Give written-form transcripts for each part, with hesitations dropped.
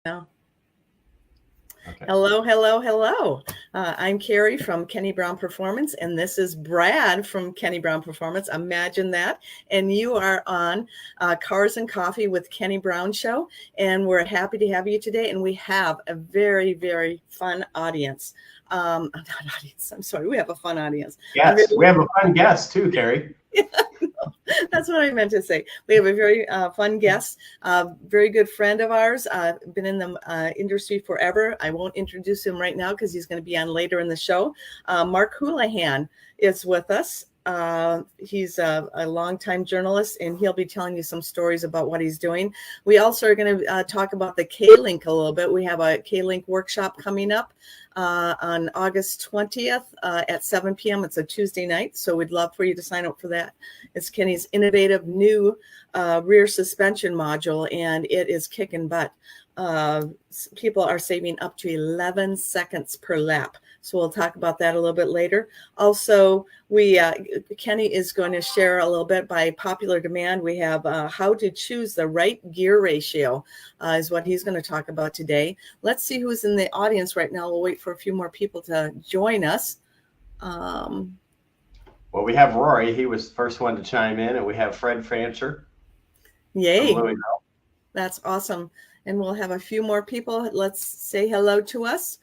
No. Okay. Hello, hello, hello. I'm Cari from Kenny Brown Performance, and this is Brad from Kenny Brown Performance. Imagine that. And you are on Cars and Coffee with Kenny Brown Show, and we're happy to have you today. And we have a very, very fun audience. Not audience, I'm sorry. We have a fun audience. Yes, we have a fun guest too, Cari. That's what I meant to say. We have a very fun guest, very good friend of ours, been in the industry forever. I won't introduce him right now because he's going to be on later in the show. Mark Houlahan is with us. He's a longtime journalist, and he'll be telling you some stories about what he's doing. We also are going to talk about the K-Link a little bit. We have a K-Link workshop coming up on August 20th at 7 p.m. It's a Tuesday night, so we'd love for you to sign up for that. It's Kenny's innovative new rear suspension module, and it is kicking butt. People are saving up to 11 seconds per lap. So we'll talk about that a little bit later. Also, Kenny is going to share a little bit by popular demand. We have how to choose the right gear ratio is what he's going to talk about today. Let's see who's in the audience right now. We'll wait for a few more people to join us. Well, we have Rory. He was the first one to chime in, and we have Fred Fancher. Yay. That's awesome. And we'll have a few more people. Let's say hello to us.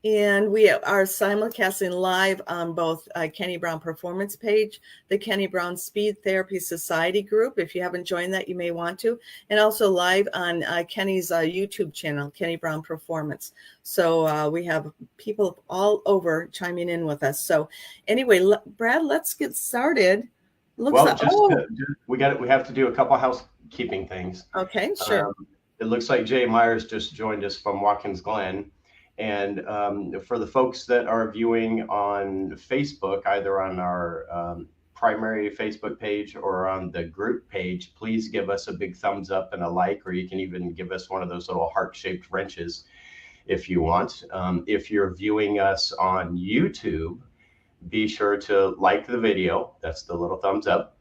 And we are simulcasting live on both Kenny Brown Performance page, the Kenny Brown Speed Therapy Society group. If you haven't joined that, you may want to. And also live on Kenny's YouTube channel, Kenny Brown Performance. So we have people all over chiming in with us. So anyway, Brad, let's get started. We have to do a couple housekeeping things. Okay, sure. It looks like Jay Myers just joined us from Watkins Glen. And for the folks that are viewing on Facebook, either on our primary Facebook page or on the group page, please give us a big thumbs up and a like, or you can even give us one of those little heart-shaped wrenches if you want. If you're viewing us on YouTube, be sure to like the video. That's the little thumbs up.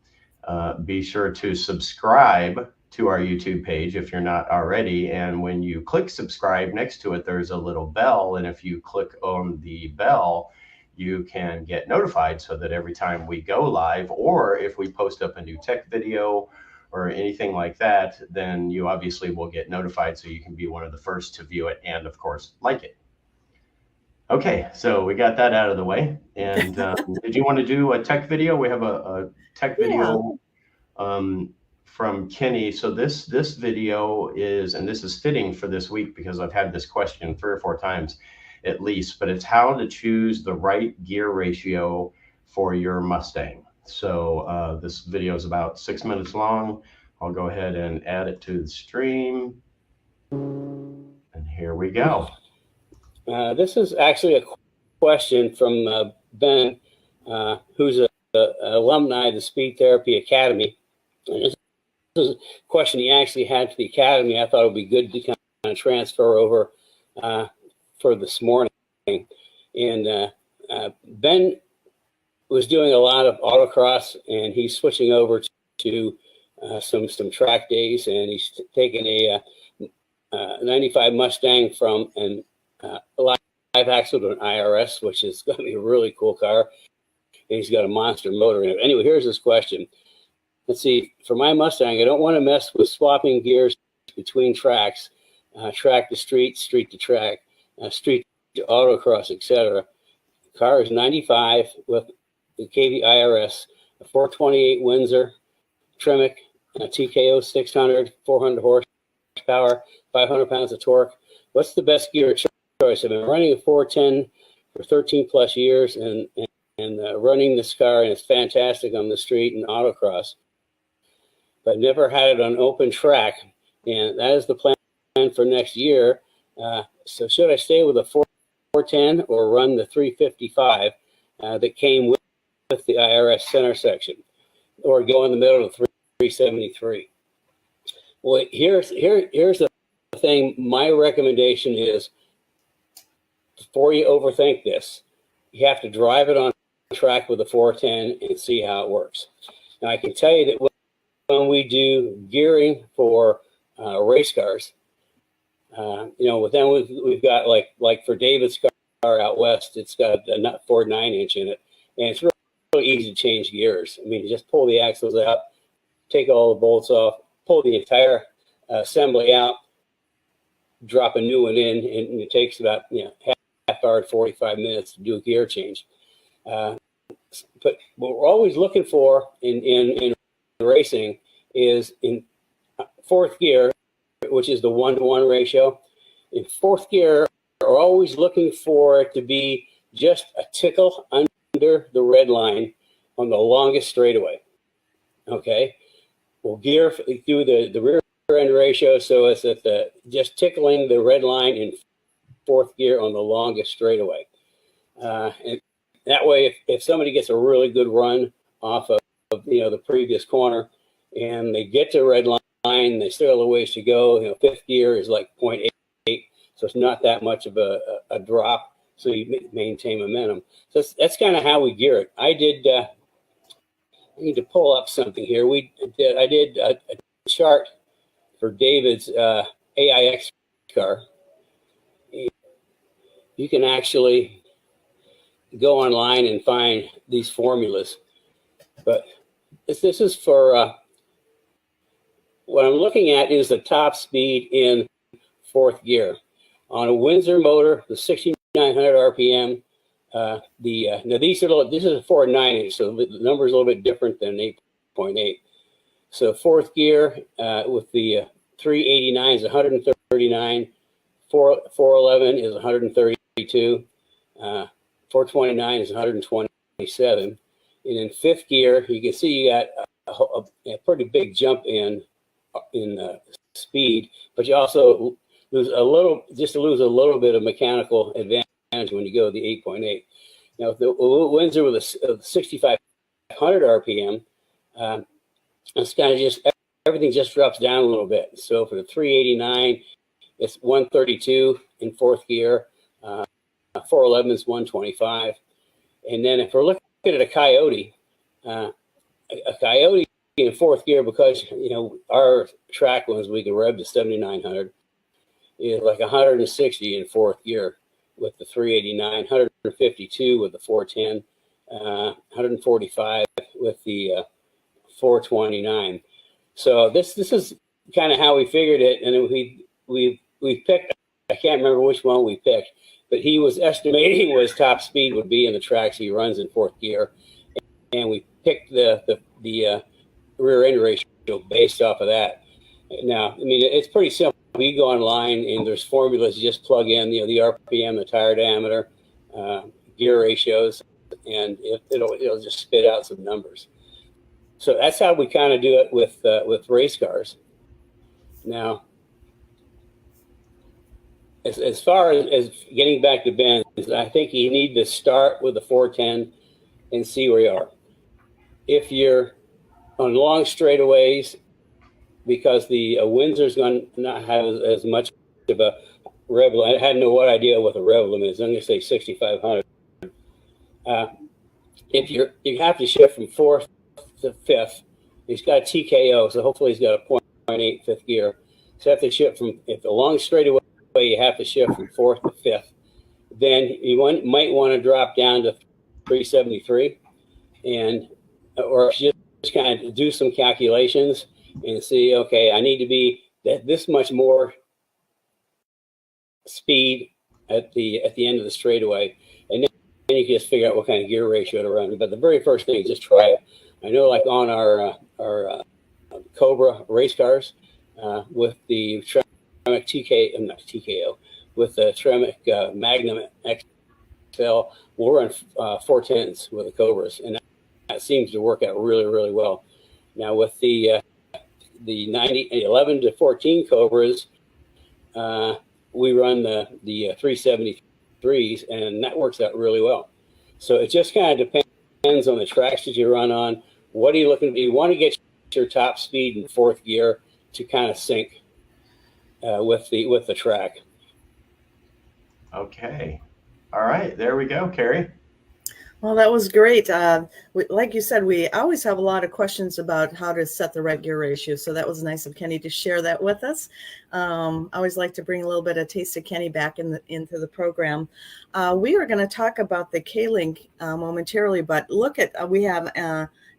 Be sure to subscribe to our YouTube page if you're not already, and when you click subscribe, next to it there's a little bell, and if you click on the bell you can get notified so that every time we go live, or if we post up a new tech video or anything like that, then you obviously will get notified, so you can be one of the first to view it and of course like it. Okay, so we got that out of the way. And did you want to do a tech video? We have a tech video from Kenny. So this video is, and this is fitting for this week because I've had this question 3 or 4 times at least, but it's how to choose the right gear ratio for your Mustang. So this video is about 6 minutes long. I'll go ahead and add it to the stream. And here we go. This is actually a question from Ben, who's an alumni of the Speed Therapy Academy. And this is a question he actually had for the Academy. I thought it would be good to kind of transfer over for this morning. And Ben was doing a lot of autocross, and he's switching over to some track days, and he's taking a 95 Mustang from a live axle to an IRS, which is going to be a really cool car. And he's got a monster motor in it. Anyway, here's his question. Let's see, for my Mustang, I don't want to mess with swapping gears between tracks, track to street, street to track, street to autocross, etc. The car is 95 with the KV IRS, a 428 Windsor, Tremec, TKO 600, 400 horsepower, 500 pounds of torque. What's the best gear choice? I've been running a 410 for 13 plus years and running this car, and it's fantastic on the street and autocross, but never had it on open track, and that is the plan for next year. So should I stay with a 410 or run the 355 that came with the IRS center section, or go in the middle of 373? Well, here's the thing. My recommendation is, before you overthink this, you have to drive it on track with a 410 and see how it works. Now, I can tell you that when we do gearing for race cars, With them, we've got like for David's car out west, it's got a Ford 9-inch in it, and it's really easy to change gears. I mean, you just pull the axles out, take all the bolts off, pull the entire assembly out, drop a new one in, and it takes about half hour to 45 minutes to do a gear change. But what we're always looking for in racing is in fourth gear, which is the 1-to-1 ratio. In fourth gear, we're always looking for it to be just a tickle under the red line on the longest straightaway. Okay, we'll gear through the rear end ratio so it's at just tickling the red line in fourth gear on the longest straightaway. And that way, if somebody gets a really good run off of the previous corner, and they get to red line, they still have a ways to go. Fifth gear is like 0.8, so it's not that much of a drop. So you maintain momentum. So that's kind of how we gear it. I need to pull up something here. I did a chart for David's AIX car. You can actually go online and find these formulas. But this is for, what I'm looking at is the top speed in fourth gear. On a Windsor motor, the 6,900 RPM, now this is a Ford 9-inch, so the number is a little bit different than 8.8. So fourth gear with the 389 is 139, 411 is 132, 429 is 127, and in fifth gear you can see you got a pretty big jump in speed, but you also lose a little bit of mechanical advantage when you go to the 8.8. Now with the Windsor with a 6,500 RPM, it's kind of just everything just drops down a little bit. So for the 389, it's 132 in fourth gear. 411 is 125. And then if we're looking at a Coyote in fourth gear, because our track ones we can rev to 7,900, is like 160 in fourth gear with the 389, 152 with the 410, 145 with the 429. So this is kind of how we figured it, and we picked. I can't remember which one we picked, but he was estimating what his top speed would be in the tracks he runs in fourth gear, and we picked the rear end ratio based off of that. Now, I mean, it's pretty simple. You go online and there's formulas. You just plug in the RPM, the tire diameter, gear ratios, and it'll just spit out some numbers. So that's how we kind of do it with race cars. Now, as far as getting back to Ben, I think you need to start with the 410 and see where you are. If you're on long straightaways, because the Windsor's going to not have as much of a rev limit. I had no idea what the rev limit is. I'm going to say 6,500. If you have to shift from fourth to fifth, he's got a TKO, so hopefully he's got a 0.8 fifth gear. So you have to shift if the long straightaway, you have to shift from fourth to fifth. Then you might want to drop down to 373, or just kind of do some calculations and see, okay, I need to be this much more speed at the end of the straightaway, and then you can just figure out what kind of gear ratio to run. But the very first thing is just try it. I know, like on our Cobra race cars with the Tremec not TKO, with the Tremec Magnum XL, we'll run 410s with the Cobras, and that seems to work out really, really well. Now with the 11 to 14 Cobras, we run the 373s, and that works out really well. So it just kind of depends on the tracks that you run on. What are you looking to? You want to get your top speed in fourth gear to kind of sync with the track. Okay. All right. There we go, Cari. Well, that was great. Like you said, we always have a lot of questions about how to set the right gear ratio. So that was nice of Kenny to share that with us. I always like to bring a little bit of taste of Kenny back into the program. We are going to talk about the K-Link momentarily, but look at, we have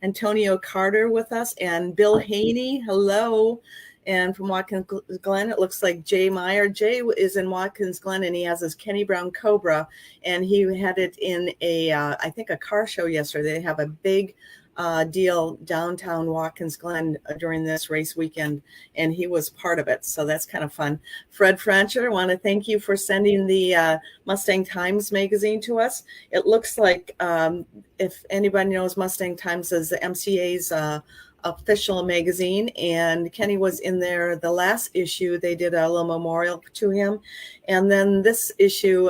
Antonio Carter with us and Bill Haney. Hello. And from Watkins Glen, it looks like Jay Meyer. Jay is in Watkins Glen, and he has his Kenny Brown Cobra, and he had it in a, I think, a car show yesterday. They have a big deal downtown Watkins Glen during this race weekend, and he was part of it. So that's kind of fun. Fred Francher, I want to thank you for sending the Mustang Times magazine to us. It looks like, if anybody knows, Mustang Times is the MCA's official magazine, and Kenny was in there the last issue. They did a little memorial to him, and then this issue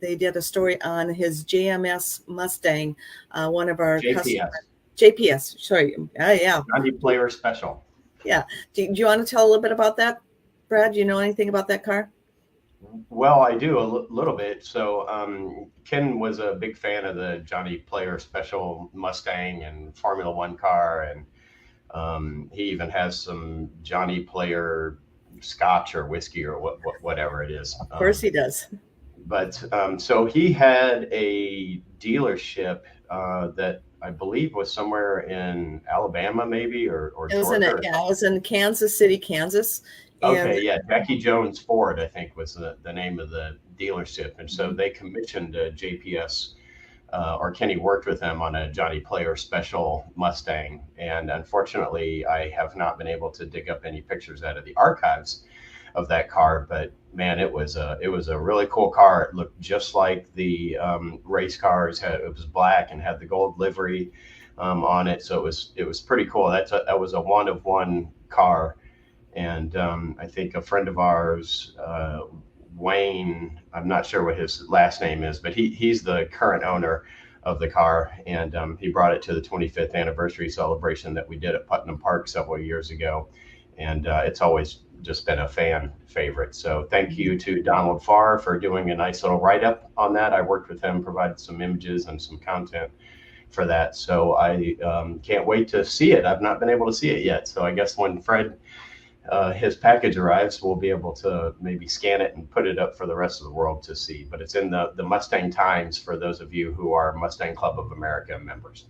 they did a story on his JMS Mustang, one of our JPS, sorry. Yeah, Johnny Player Special. Yeah. Do you want to tell a little bit about that, Brad? Do you know anything about that car? Well, I do a little bit. So Ken was a big fan of the Johnny Player Special Mustang and Formula One car, and he even has some Johnny Player Scotch or whiskey or whatever it is. Of course he does. But so he had a dealership that I believe was somewhere in Alabama, maybe, or it was Georgia. It was in Kansas City, Kansas. Okay, yeah, Jackie Jones Ford, I think, was the name of the dealership, and so they commissioned a JPS, or Kenny worked with them on a Johnny Player Special Mustang, and unfortunately, I have not been able to dig up any pictures out of the archives of that car. But man, it was a really cool car. It looked just like the race cars. It was black and had the gold livery on it, so it was pretty cool. That was a one of one car. And I think a friend of ours, Wayne, I'm not sure what his last name is, but he's the current owner of the car. And he brought it to the 25th anniversary celebration that we did at Putnam Park several years ago. And it's always just been a fan favorite. So thank you to Donald Farr for doing a nice little write-up on that. I worked with him, provided some images and some content for that. So I can't wait to see it. I've not been able to see it yet. So I guess when Fred his package arrives, we'll be able to maybe scan it and put it up for the rest of the world to see. But it's in the Mustang Times for those of you who are Mustang Club of America members.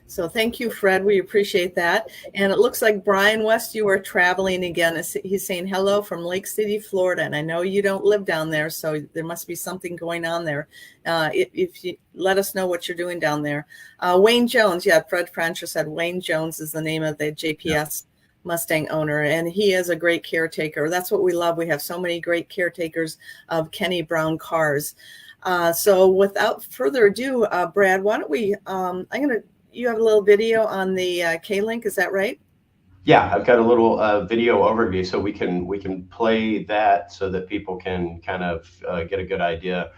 So thank you, Fred. We appreciate that. And it looks like Brian West, you are traveling again. He's saying hello from Lake City, Florida. And I know you don't live down there, so there must be something going on there. If you let us know what you're doing down there. Wayne Jones, yeah, Fred Francher said Wayne Jones is the name of the JPS Mustang owner, and he is a great caretaker. That's what we love. We have so many great caretakers of Kenny Brown cars. So without further ado, Brad, why don't we, you have a little video on the K-Link, is that right? Yeah, I've got a little video overview, so we can play that so that people can kind of get a good idea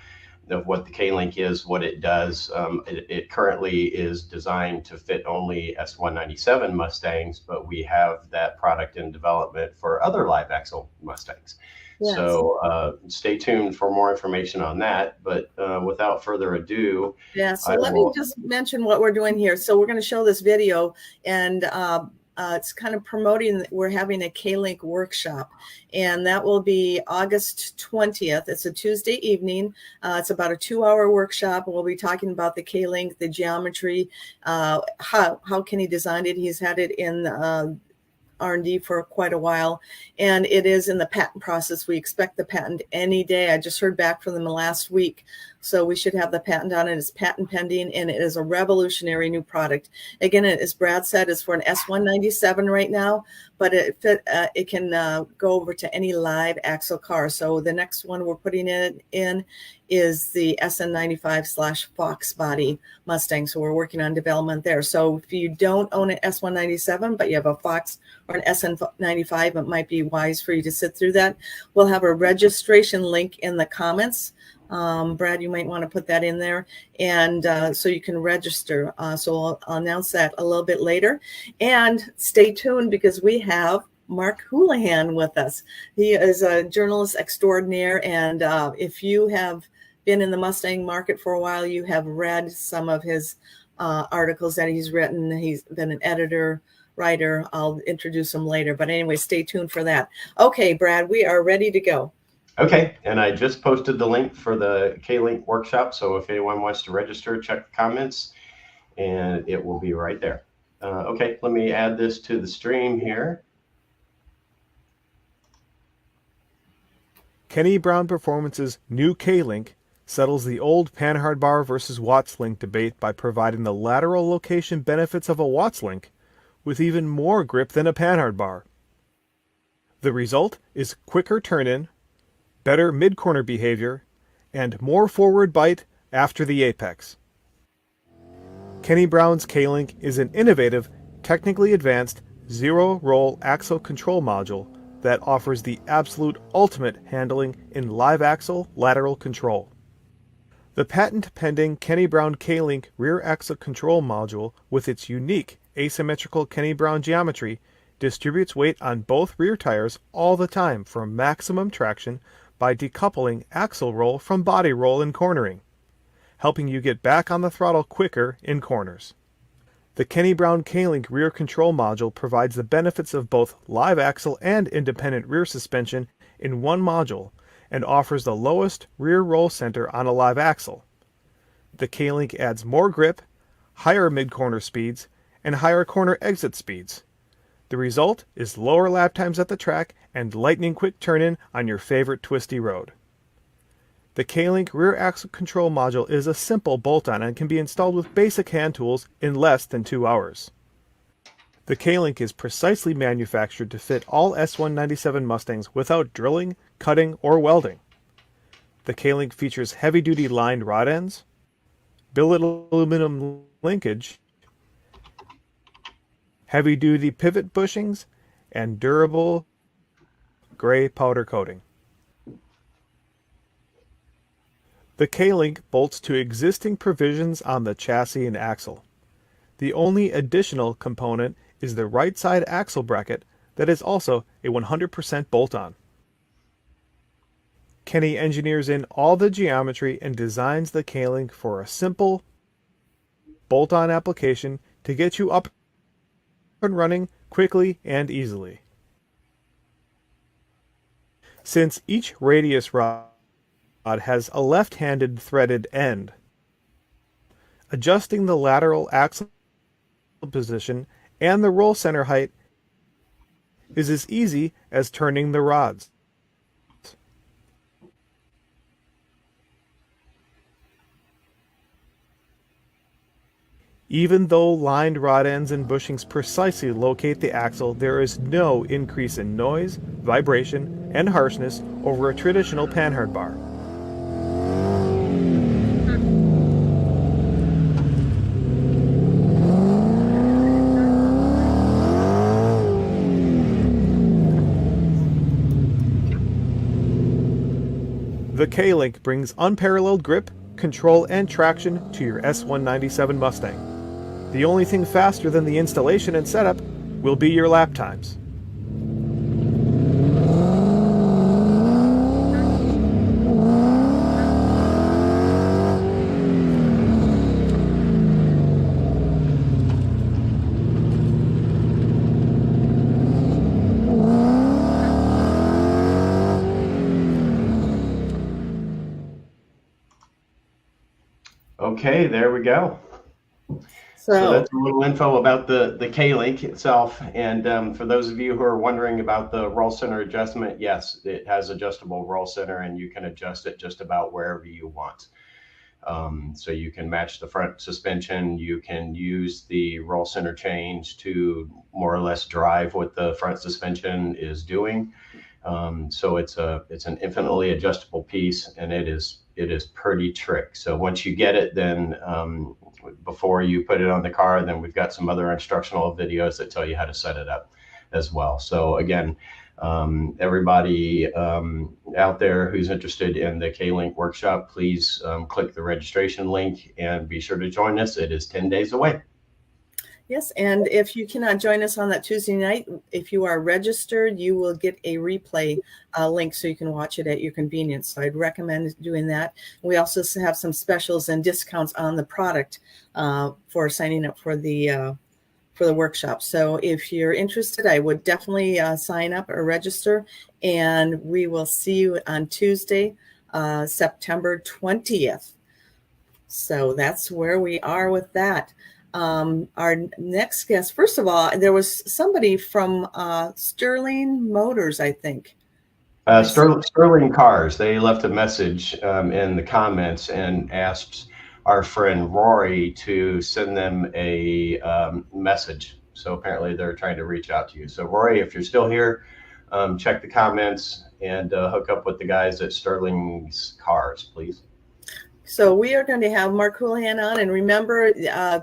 of what the K-Link is, what it does. It currently is designed to fit only S197 Mustangs, but we have that product in development for other live axle Mustangs. Yes. So stay tuned for more information on that. But without further ado. Yeah, so let me just mention what we're doing here. So we're going to show this video, and it's kind of promoting that we're having a K-Link workshop, and that will be August 20th. It's a Tuesday evening. It's about a 2-hour workshop. We'll be talking about the K-Link, the geometry, how Kenny designed it. He's had it in R&D for quite a while, and it is in the patent process. We expect the patent any day. I just heard back from them last week, so we should have the patent on it. It's patent pending, and it is a revolutionary new product. Again, as Brad said, it's for an S197 right now, but it can go over to any live axle car. So the next one we're putting it in is the SN95/Fox body Mustang. So we're working on development there. So if you don't own an S197, but you have a Fox or an SN95, it might be wise for you to sit through that. We'll have a registration link in the comments. Brad, you might want to put that in there, and so you can register. So I'll announce that a little bit later. And stay tuned, because we have Mark Houlahan with us. He is a journalist extraordinaire, and if you have been in the Mustang market for a while, you have read some of his articles that he's written. He's been an editor, writer. I'll introduce him later. But anyway, stay tuned for that. Okay, Brad, we are ready to go. Okay, and I just posted the link for the K-Link workshop. So if anyone wants to register, check the comments and it will be right there. Okay, let me add this to the stream here. Kenny Brown Performance's new K-Link settles the old Panhard bar versus Watts link debate by providing the lateral location benefits of a Watts link with even more grip than a Panhard bar. The result is quicker turn-in, better mid-corner behavior, and more forward bite after the apex. Kenny Brown's K-Link is an innovative, technically advanced, zero-roll axle control module that offers the absolute ultimate handling in live axle lateral control. The patent-pending Kenny Brown K-Link rear axle control module with its unique asymmetrical Kenny Brown geometry distributes weight on both rear tires all the time for maximum traction by decoupling axle roll from body roll in cornering, helping you get back on the throttle quicker in corners. The Kenny Brown K-Link rear control module provides the benefits of both live axle and independent rear suspension in one module and offers the lowest rear roll center on a live axle. The K-Link adds more grip, higher mid-corner speeds, and higher corner exit speeds. The result is lower lap times at the track and lightning quick turn-in on your favorite twisty road. The K-Link rear axle control module is a simple bolt-on and can be installed with basic hand tools in less than 2 hours. The K-Link is precisely manufactured to fit all S197 Mustangs without drilling, cutting, or welding. The K-Link features heavy-duty lined rod ends, billet aluminum linkage, heavy-duty pivot bushings, and durable gray powder coating. The K-Link bolts to existing provisions on the chassis and axle. The only additional component is the right side axle bracket that is also a 100% bolt-on. Kenny engineers in all the geometry and designs the K-Link for a simple bolt-on application to get you up and running quickly and easily. Since each radius rod has a left-handed threaded end, adjusting the lateral axle position and the roll center height is as easy as turning the rods. Even though lined rod ends and bushings precisely locate the axle, there is no increase in noise, vibration, and harshness over a traditional Panhard bar. The K-Link brings unparalleled grip, control, and traction to your S197 Mustang. The only thing faster than the installation and setup will be your lap times. Okay, there we go. So that's a little info about the K-Link itself. And for those of you who are wondering about the roll center adjustment, yes, it has adjustable roll center and you can adjust it just about wherever you want. So you can match the front suspension. You can use the roll center change to more or less drive what the front suspension is doing. So it's an infinitely adjustable piece, and it is pretty trick. So once you get it, then before you put it on the car, then we've got some other instructional videos that tell you how to set it up as well. So again, everybody out there who's interested in the K-Link workshop, please click the registration link and be sure to join us. It is 10 days away. Yes, and if you cannot join us on that Tuesday night, if you are registered, you will get a replay link so you can watch it at your convenience. So I'd recommend doing that. We also have some specials and discounts on the product for signing up for the workshop. So if you're interested, I would definitely sign up or register, and we will see you on Tuesday, September 20th. So that's where we are with that. Our next guest, first of all, there was somebody from Sterling Motors, I think. Sterling Cars, they left a message in the comments and asked our friend Rory to send them a message. So apparently they're trying to reach out to you. So Rory, if you're still here, check the comments and hook up with the guys at Sterling's Cars, please. So we are going to have Mark Houlahan on, and remember,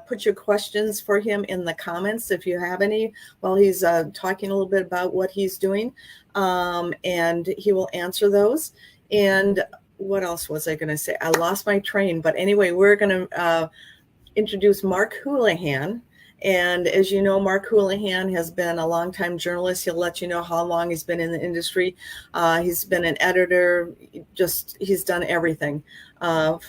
put your questions for him in the comments if you have any while he's talking a little bit about what he's doing, and he will answer those. And what else was I going to say? I lost my train, but anyway, we're going to introduce Mark Houlahan. And as you know, Mark Houlahan has been a longtime journalist. He'll let you know how long he's been in the industry. He's been an editor, he's done everything.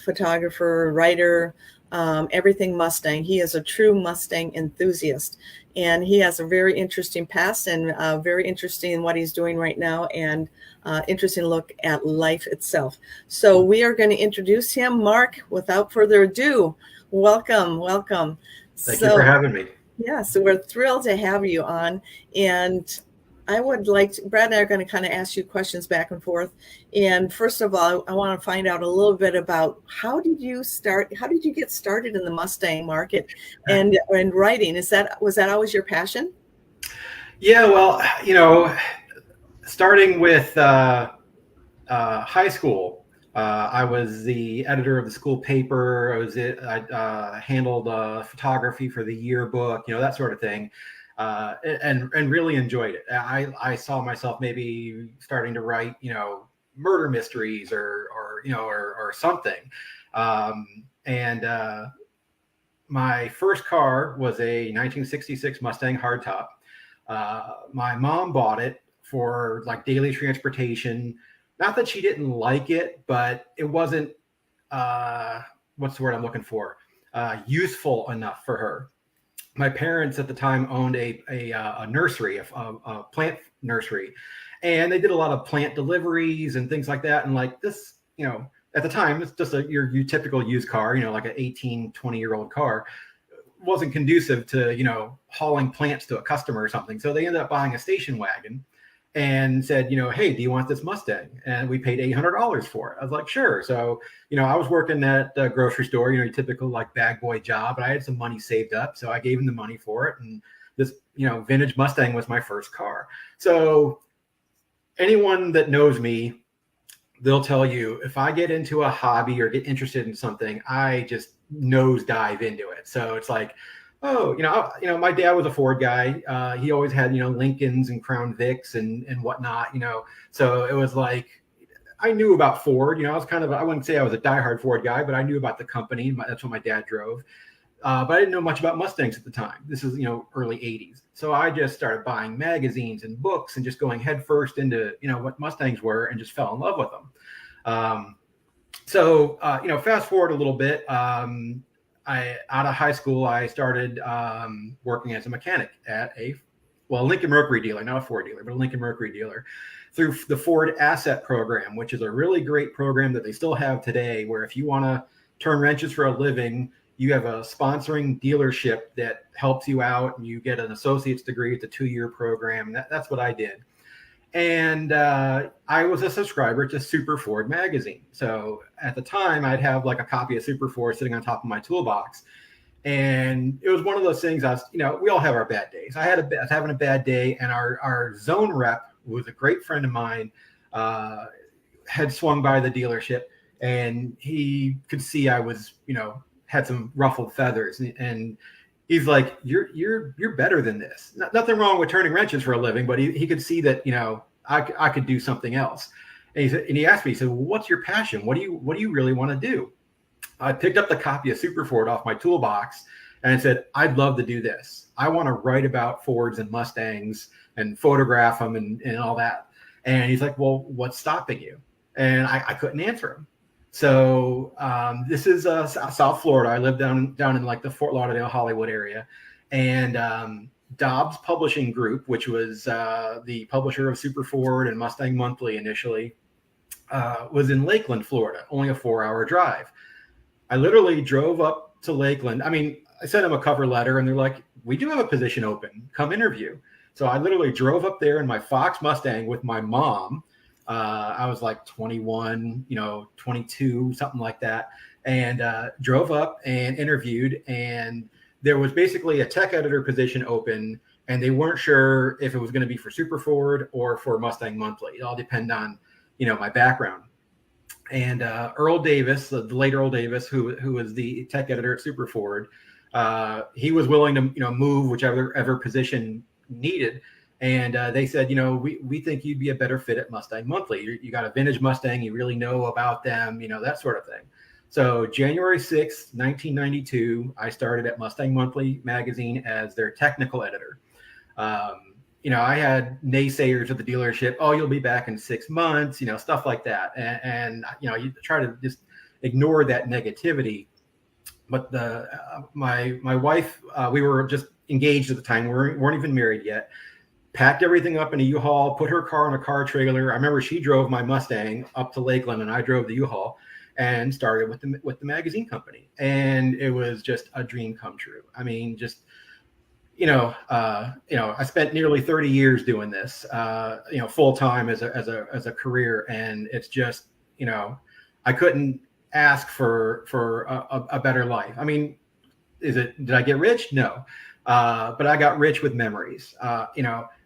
Photographer, writer, everything Mustang. He is a true Mustang enthusiast. And he has a very interesting past and very interesting in what he's doing right now, and interesting look at life itself. So we are going to introduce him. Mark, without further ado, welcome. Thank you for having me. Yeah, so we're thrilled to have you on. And I would like to, Brad and I are going to kind of ask you questions back and forth. And first of all, I want to find out a little bit about how did you get started in the Mustang market and writing? Was that always your passion? Yeah, well, starting with high school, I was the editor of the school paper. I handled photography for the yearbook, that sort of thing, and really enjoyed it. I saw myself maybe starting to write, murder mysteries or something. And my first car was a 1966 Mustang hardtop. My mom bought it for like daily transportation. Not that she didn't like it, but it wasn't, what's the word I'm looking for? Useful enough for her. My parents at the time owned a nursery, a plant nursery, and they did a lot of plant deliveries and things like that. And like this, at the time, it's just your typical used car, like an 18, 20-year-old car. Wasn't conducive to, hauling plants to a customer or something. So they ended up buying a station wagon and said, hey, do you want this Mustang? And we paid $800 for it. I was like, sure. So, I was working at a grocery store, your typical like bag boy job, but I had some money saved up. So I gave him the money for it. And this, vintage Mustang was my first car. So anyone that knows me, they'll tell you if I get into a hobby or get interested in something, I just nosedive into it. So it's like, oh, my dad was a Ford guy. He always had, Lincolns and Crown Vics and whatnot, So it was like, I knew about Ford. I was I wouldn't say I was a diehard Ford guy, but I knew about the company. That's what my dad drove. But I didn't know much about Mustangs at the time. This is, early 80s. So I just started buying magazines and books and just going headfirst into, what Mustangs were and just fell in love with them. So fast forward a little bit. Out of high school, I started working as a mechanic at a Lincoln Mercury dealer, not a Ford dealer, but a Lincoln Mercury dealer, through the Ford Asset Program, which is a really great program that they still have today, where if you want to turn wrenches for a living, you have a sponsoring dealership that helps you out, and you get an associate's degree. It's a 2-year program. That's what I did. And I was a subscriber to Super Ford magazine. So at the time, I'd have like a copy of Super Ford sitting on top of my toolbox. And it was one of those things we all have our bad days. I was having a bad day, and our zone rep, who was a great friend of mine, had swung by the dealership, and he could see I was, had some ruffled feathers. And he's like, you're better than this. Nothing wrong with turning wrenches for a living, but he could see that, I could do something else. And he asked me, he said, well, what's your passion? What do you really want to do? I picked up the copy of Super Ford off my toolbox, And I said, I'd love to do this. I want to write about Fords and Mustangs and photograph them and all that. And he's like, well, what's stopping you? And I couldn't answer him. So this is South Florida. I live down in like the Fort Lauderdale, Hollywood area. And Dobbs Publishing Group, which was the publisher of Super Ford and Mustang Monthly initially, was in Lakeland, Florida, only a 4-hour drive. I literally drove up to Lakeland. I mean, I sent them a cover letter and they're like, we do have a position open. Come interview. So I literally drove up there in my Fox Mustang with my mom. I was like 21, 22, something like that. And drove up and interviewed. And there was basically a tech editor position open. And they weren't sure if it was going to be for Super Ford or for Mustang Monthly. It all depended on, my background. And Earl Davis, the late Earl Davis, who was the tech editor at Super Ford, he was willing to move whichever position needed. And they said, we think you'd be a better fit at Mustang Monthly. You got a vintage Mustang, you really know about them, that sort of thing. So January 6th, 1992, I started at Mustang Monthly magazine as their technical editor. I had naysayers at the dealership. Oh, you'll be back in 6 months, stuff like that. And you try to just ignore that negativity. But my wife, we were just engaged at the time. We weren't even married yet. Packed everything up in a U-Haul, put her car in a car trailer. I remember she drove my Mustang up to Lakeland and I drove the U-Haul and started with the magazine company. And it was just a dream come true. I mean, just I spent nearly 30 years doing this, full time as a career, and it's just, I couldn't ask for a better life. I mean, did I get rich? No, but I got rich with memories.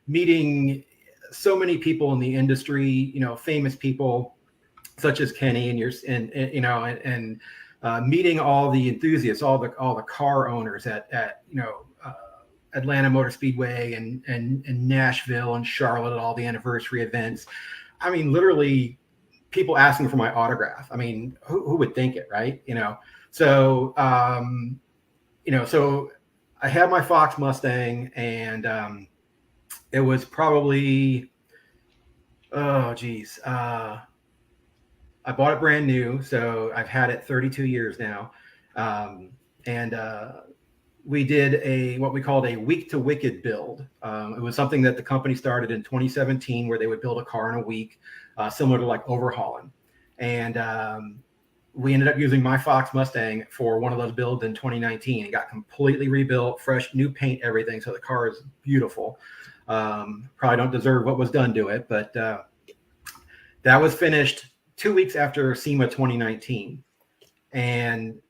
Meeting so many people in the industry, famous people such as Kenny and meeting all the enthusiasts, all the car owners at Atlanta Motor Speedway and Nashville and Charlotte at all the anniversary events. I mean, literally people asking for my autograph. I mean, who would think it, right? So so I had my Fox Mustang and it was probably, I bought it brand new. So I've had it 32 years now. We did what we called a week to wicked build. It was something that the company started in 2017 where they would build a car in a week, similar to like overhauling. And we ended up using my Fox Mustang for one of those builds in 2019. It got completely rebuilt, fresh, new paint, everything. So the car is beautiful. Probably don't deserve what was done to it, but that was finished 2 weeks after SEMA 2019. And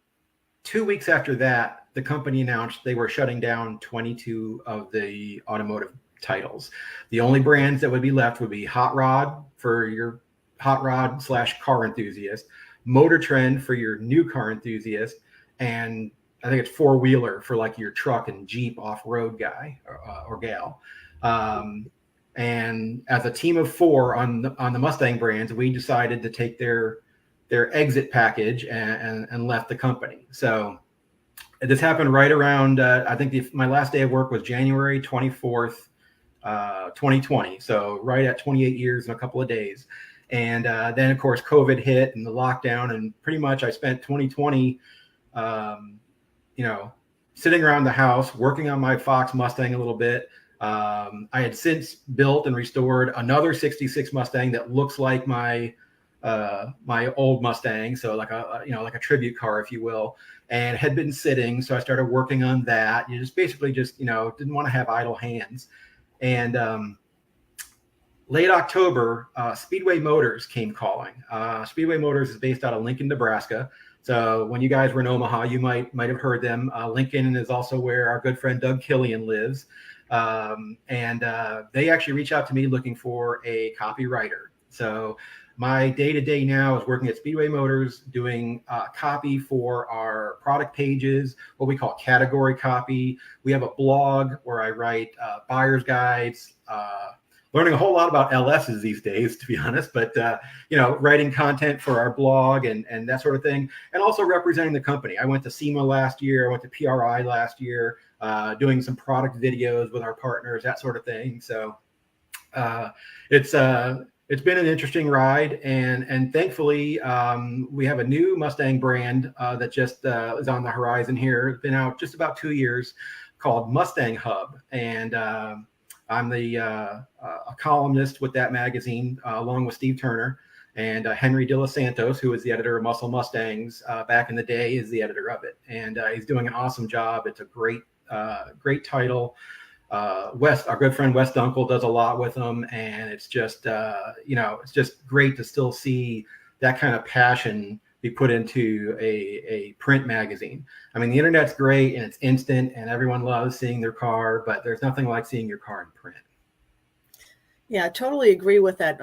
2 weeks after that, the company announced they were shutting down 22 of the automotive titles. The only brands that would be left would be Hot Rod for your hot rod / car enthusiast, Motor Trend for your new car enthusiast, and I think it's Four Wheeler for like your truck and Jeep off-road guy or gal. And as a team of 4 on the Mustang brands, we decided to take their exit package and left the company. So this happened right around, I think my last day of work was January 24th, 2020. So right at 28 years and a couple of days. And then, of course, COVID hit and the lockdown. And pretty much I spent 2020, sitting around the house, working on my Fox Mustang a little bit. I had since built and restored another 66 Mustang that looks like my old Mustang. So like a tribute car, if you will, and had been sitting. So I started working on that. You just basically didn't want to have idle hands. And late October, Speedway Motors came calling. Speedway Motors is based out of Lincoln, Nebraska. So when you guys were in Omaha, you might have heard them. Lincoln is also where our good friend Doug Killian lives. And they actually reached out to me looking for a copywriter. So my day-to-day now is working at Speedway Motors, doing copy for our product pages, what we call category copy. We have a blog where I write buyer's guides, learning a whole lot about LSs these days, to be honest, but, writing content for our blog and that sort of thing, and also representing the company. I went to SEMA last year. I went to PRI last year, doing some product videos with our partners, that sort of thing. So it's been an interesting ride, and thankfully we have a new Mustang brand that just is on the horizon here. It's been out just about 2 years, called Mustang Hub, and I'm a columnist with that magazine along with Steve Turner, and Henry De Los Santos, who was the editor of Muscle Mustangs back in the day, is the editor of it, and he's doing an awesome job. It's a great title. Our good friend Wes Dunkel does a lot with them, and it's just it's just great to still see that kind of passion be put into a print magazine. I mean, the internet's great and it's instant and everyone loves seeing their car, but there's nothing like seeing your car in print. Yeah, I totally agree with that.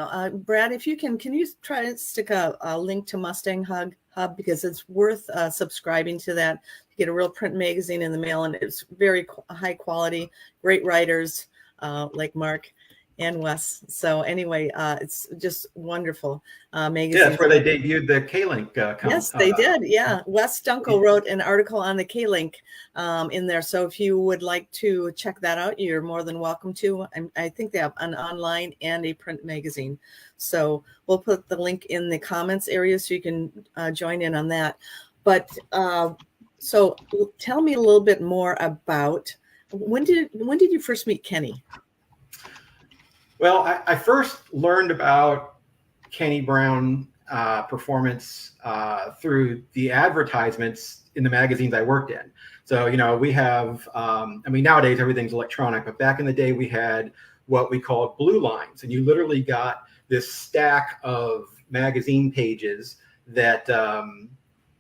Brad, if you can you try to stick a link to Mustang Hub, because it's worth subscribing to that. You get a real print magazine in the mail, and it's very high quality, great writers like Mark and Wes. So anyway, it's just wonderful magazine. Yeah, that's where they debuted the K-Link. Yes, they did. Yeah, Wes Dunkel wrote an article on the K-Link in there. So if you would like to check that out, you're more than welcome to. I think they have an online and a print magazine. So we'll put the link in the comments area so you can join in on that. But so tell me a little bit more about when did you first meet Kenny? Well, I first learned about Kenny Brown performance through the advertisements in the magazines I worked in. So, we have, nowadays everything's electronic, but back in the day we had what we called blue lines, and you literally got this stack of magazine pages that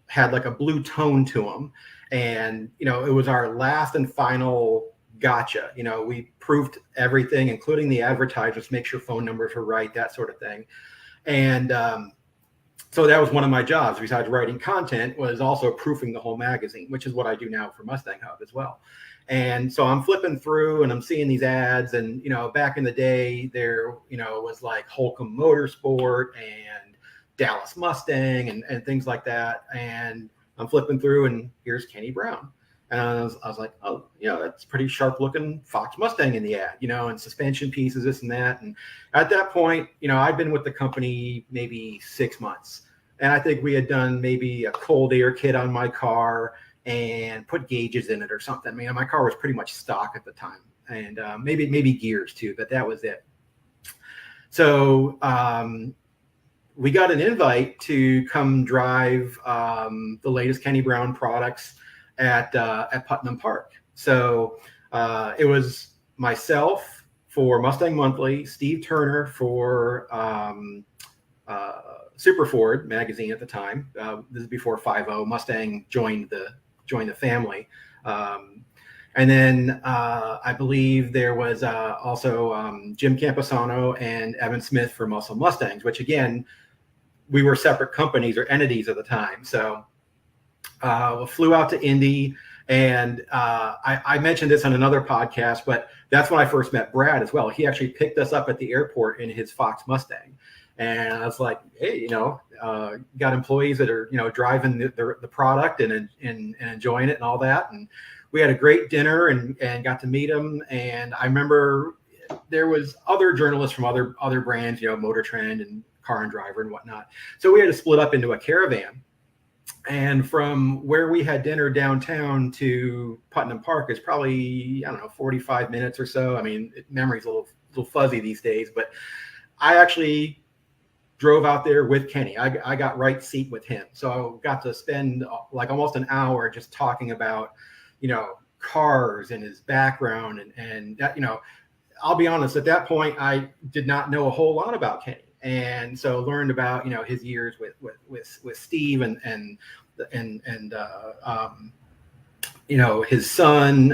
had like a blue tone to them. And, it was our last and final gotcha. We proofed everything, including the advertisers, make sure phone numbers were right, that sort of thing. And so that was one of my jobs, besides writing content, was also proofing the whole magazine, which is what I do now for Mustang Hub as well. And so I'm flipping through and I'm seeing these ads, and back in the day there was like Holcomb Motorsport and Dallas Mustang and things like that. And I'm flipping through and here's Kenny Brown. And I was like, oh, that's pretty sharp looking Fox Mustang in the ad, and suspension pieces, this and that. And at that point, I'd been with the company maybe 6 months. And I think we had done maybe a cold air kit on my car and put gauges in it or something. I mean, my car was pretty much stock at the time, and maybe gears too, but that was it. So we got an invite to come drive the latest Kenny Brown products at Putnam Park. So it was myself for Mustang Monthly, Steve Turner for Super Ford magazine at the time. This is before 5.0. Mustang joined the family. And then I believe there was also Jim Camposano and Evan Smith for Muscle Mustangs, which again, we were separate companies or entities at the time. So we flew out to Indy, and I mentioned this on another podcast, but that's when I first met Brad as well. He actually picked us up at the airport in his Fox Mustang. And I was like, hey, got employees that are, driving the product and enjoying it and all that. And we had a great dinner and got to meet him. And I remember there was other journalists from other brands, Motor Trend and Car and Driver and whatnot. So we had to split up into a caravan. And from where we had dinner downtown to Putnam Park is probably, 45 minutes or so. I mean, memory's a little fuzzy these days, but I actually drove out there with Kenny. I got right seat with him. So I got to spend like almost an hour just talking about, cars and his background and that, I'll be honest, at that point, I did not know a whole lot about Kenny. And so learned about, his years with Steve and his son,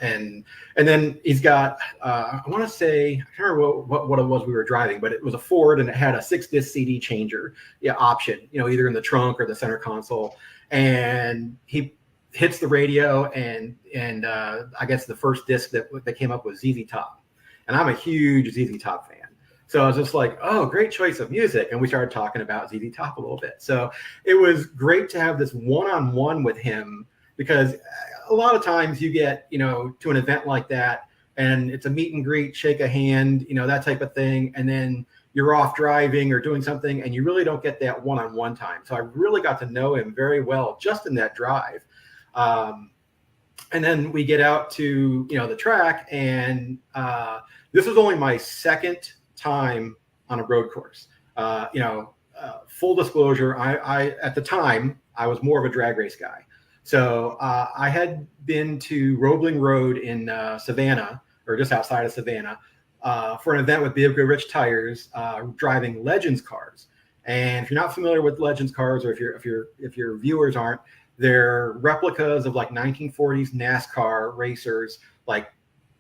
and then he's got, I want to say, I can't remember what it was we were driving, but it was a Ford and it had a 6-disc CD changer option, either in the trunk or the center console. And he hits the radio and I guess the first disc that came up was ZZ Top. and I'm a huge ZZ Top fan. So I was just like, oh, great choice of music. And we started talking about ZZ Top a little bit. So it was great to have this one-on-one with him, because a lot of times you get, to an event like that and it's a meet and greet, shake a hand, that type of thing. And then you're off driving or doing something and you really don't get that one-on-one time. So I really got to know him very well just in that drive. And then we get out to, the track, and this was only my second time on a road course. Full disclosure, I at the time I was more of a drag race guy. So I had been to Roebling Road in Savannah, or just outside of Savannah, for an event with Big Good Rich Tires, driving Legends cars. And if you're not familiar with Legends cars, or if your viewers aren't, they're replicas of like 1940s NASCAR racers, like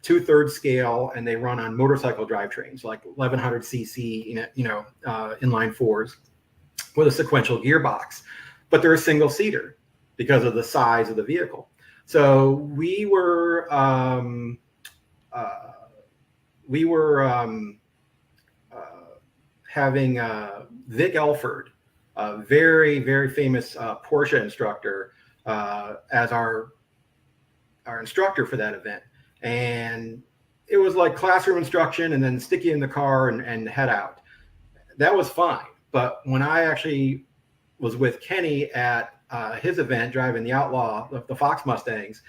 2/3 scale, and they run on motorcycle drivetrains, like 1100 cc, inline fours with a sequential gearbox. But they're a single seater because of the size of the vehicle. So we were having Vic Elford, a very, very famous Porsche instructor, as our instructor for that event. And it was like classroom instruction and then stick you in the car and head out. That was fine. But when I actually was with Kenny at his event driving the Outlaw, the Fox Mustangs,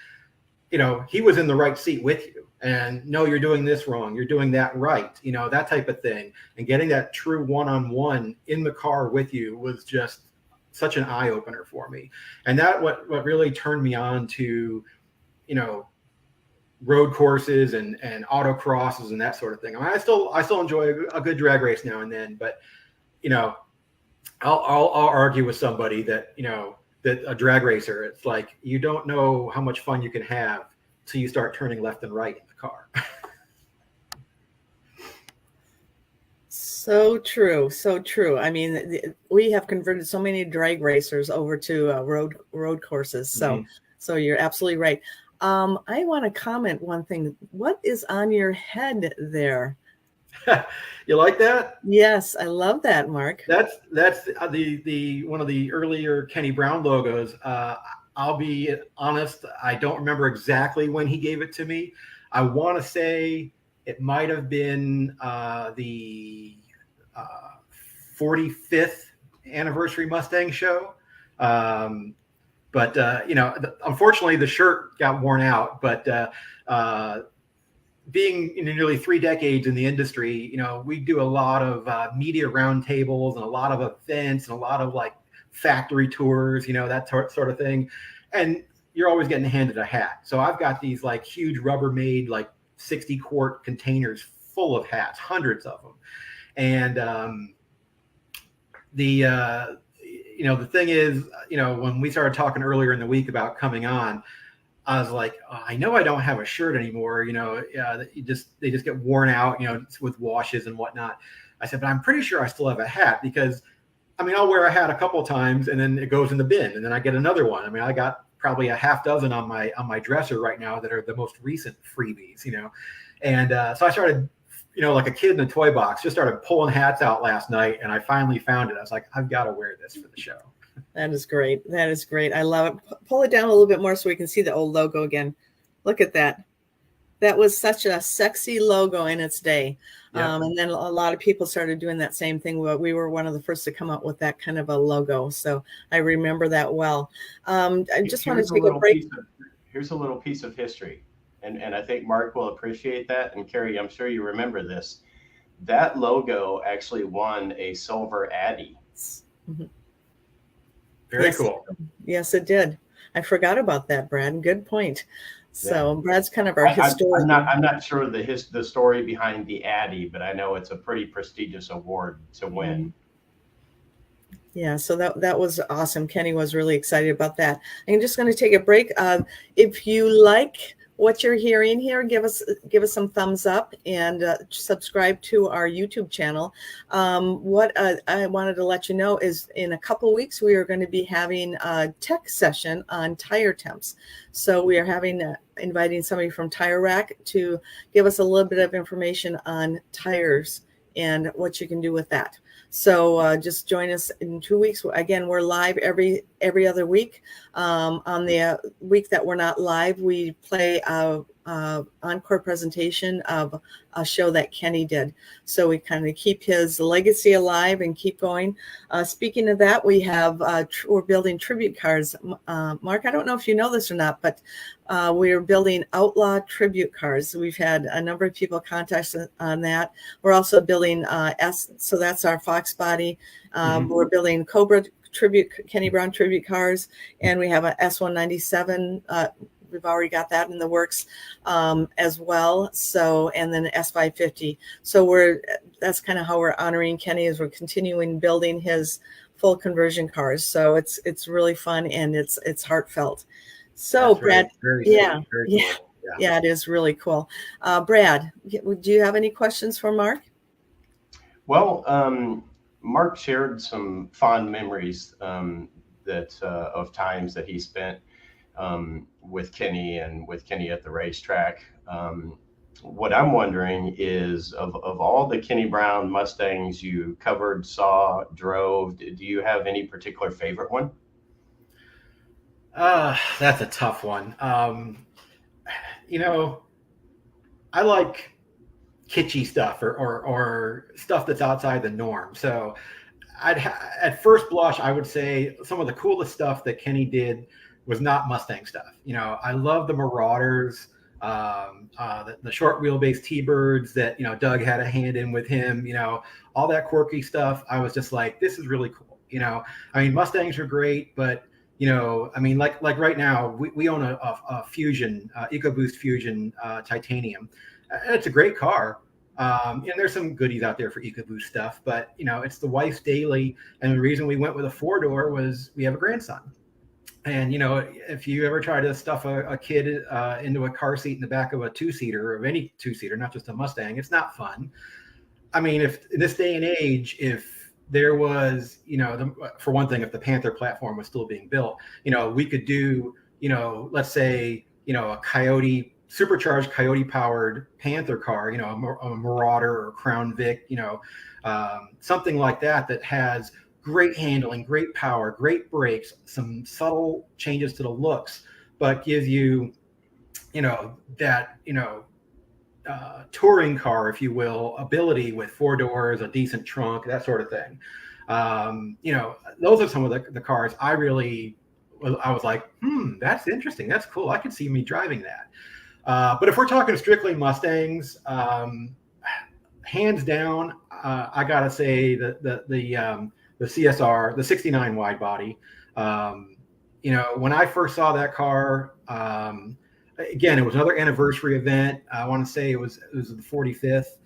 he was in the right seat with you. And no, you're doing this wrong, you're doing that right, that type of thing. And getting that true one-on-one in the car with you was just such an eye-opener for me. And that what really turned me on to, road courses and autocrosses and that sort of thing. I mean, I still enjoy a good drag race now and then, but I'll argue with somebody that that a drag racer, it's like you don't know how much fun you can have till you start turning left and right in the car. So true, so true. I mean, we have converted so many drag racers over to road courses. So, So you're absolutely right. I want to comment one thing. What is on your head there? You like that? Yes, I love that, Mark. That's the one of the earlier Kenny Brown logos. I'll be honest, I don't remember exactly when he gave it to me. I want to say it might have been the 45th anniversary Mustang show. But unfortunately, the shirt got worn out. But being nearly 3 decades in the industry, we do a lot of media roundtables and a lot of events and a lot of like factory tours, that sort of thing. And you're always getting handed a hat. So I've got these like huge Rubbermaid, like 60-quart containers full of hats, hundreds of them. And the thing is, when we started talking earlier in the week about coming on, I was like, oh, I know I don't have a shirt anymore. They just get worn out, with washes and whatnot. I said, but I'm pretty sure I still have a hat, because I'll wear a hat a couple of times and then it goes in the bin and then I get another one. I got probably a half dozen on my dresser right now that are the most recent freebies, And so I started, like a kid in a toy box, just started pulling hats out last night, and I finally found it. I was like, I've got to wear this for the show. That is great. That is great. I love it. Pull it down a little bit more so we can see the old logo again. Look at that. That was such a sexy logo in its day. Yep. And then a lot of people started doing that same thing. We were one of the first to come up with that kind of a logo. So I remember that well. I just want to take a break. Here's a little piece of history. And I think Mark will appreciate that. And Cari, I'm sure you remember this. That logo actually won a silver Addy. Mm-hmm. Very cool. Yes, it did. I forgot about that, Brad. Good point. So yeah. Brad's kind of our historian. I'm not sure the story behind the Addy, but I know it's a pretty prestigious award to win. Yeah, so that was awesome. Kenny was really excited about that. I'm just going to take a break. If you like what you're hearing here, give us some thumbs up and subscribe to our YouTube channel. What I wanted to let you know is in a couple weeks we are going to be having a tech session on tire temps. So we are inviting somebody from Tire Rack to give us a little bit of information on tires and what you can do with that. So just join us in 2 weeks. Again, we're live every other week. On the week that we're not live, we play a encore presentation of a show that Kenny did. So we kind of keep his legacy alive and keep going. Speaking of that, we're building tribute cars. Mark, I don't know if you know this or not, but we're building outlaw tribute cars. We've had a number of people contact us on that. We're also building so that's our Fox body. We're building Cobra Kenny Brown tribute cars, and we have a S197. We've already got that in the works as well. So, and then S550. So that's kind of how we're honoring Kenny, as we're continuing building his full conversion cars. So it's really fun and it's heartfelt. So that's Brad, very yeah, very yeah, cool. yeah, it is really cool. Brad, do you have any questions for Mark? Well, Mark shared some fond memories of times that he spent with Kenny and with Kenny at the racetrack. What I'm wondering is, of all the Kenny Brown Mustangs you covered, saw, drove, do you have any particular favorite one? That's a tough one. I like kitschy stuff or stuff that's outside the norm. So at first blush, I would say some of the coolest stuff that Kenny did was not Mustang stuff. I love the Marauders, the short wheelbase T-Birds that, Doug had a hand in with him, all that quirky stuff. I was just like, this is really cool. Mustangs are great, but like right now we own a Fusion, EcoBoost Fusion Titanium. It's a great car. And there's some goodies out there for EcoBoost stuff, but it's the wife's daily. And the reason we went with a 4-door was we have a grandson. And if you ever try to stuff a kid into a car seat in the back of a 2-seater, of any 2-seater, not just a Mustang, it's not fun. If in this day and age, if there was, for one thing, if the Panther platform was still being built, we could do, let's say, a Coyote, supercharged Coyote powered Panther car, a Marauder or Crown Vic, something like that has great handling, great power, great brakes, some subtle changes to the looks, but gives you, that, touring car, if you will, ability with 4 doors, a decent trunk, that sort of thing. Those are some of the cars I was like, that's interesting. That's cool. I could see me driving that. But if we're talking strictly Mustangs, hands down, I gotta say the CSR, the 69 wide body. When I first saw that car, again, it was another anniversary event. I want to say it was the 45th.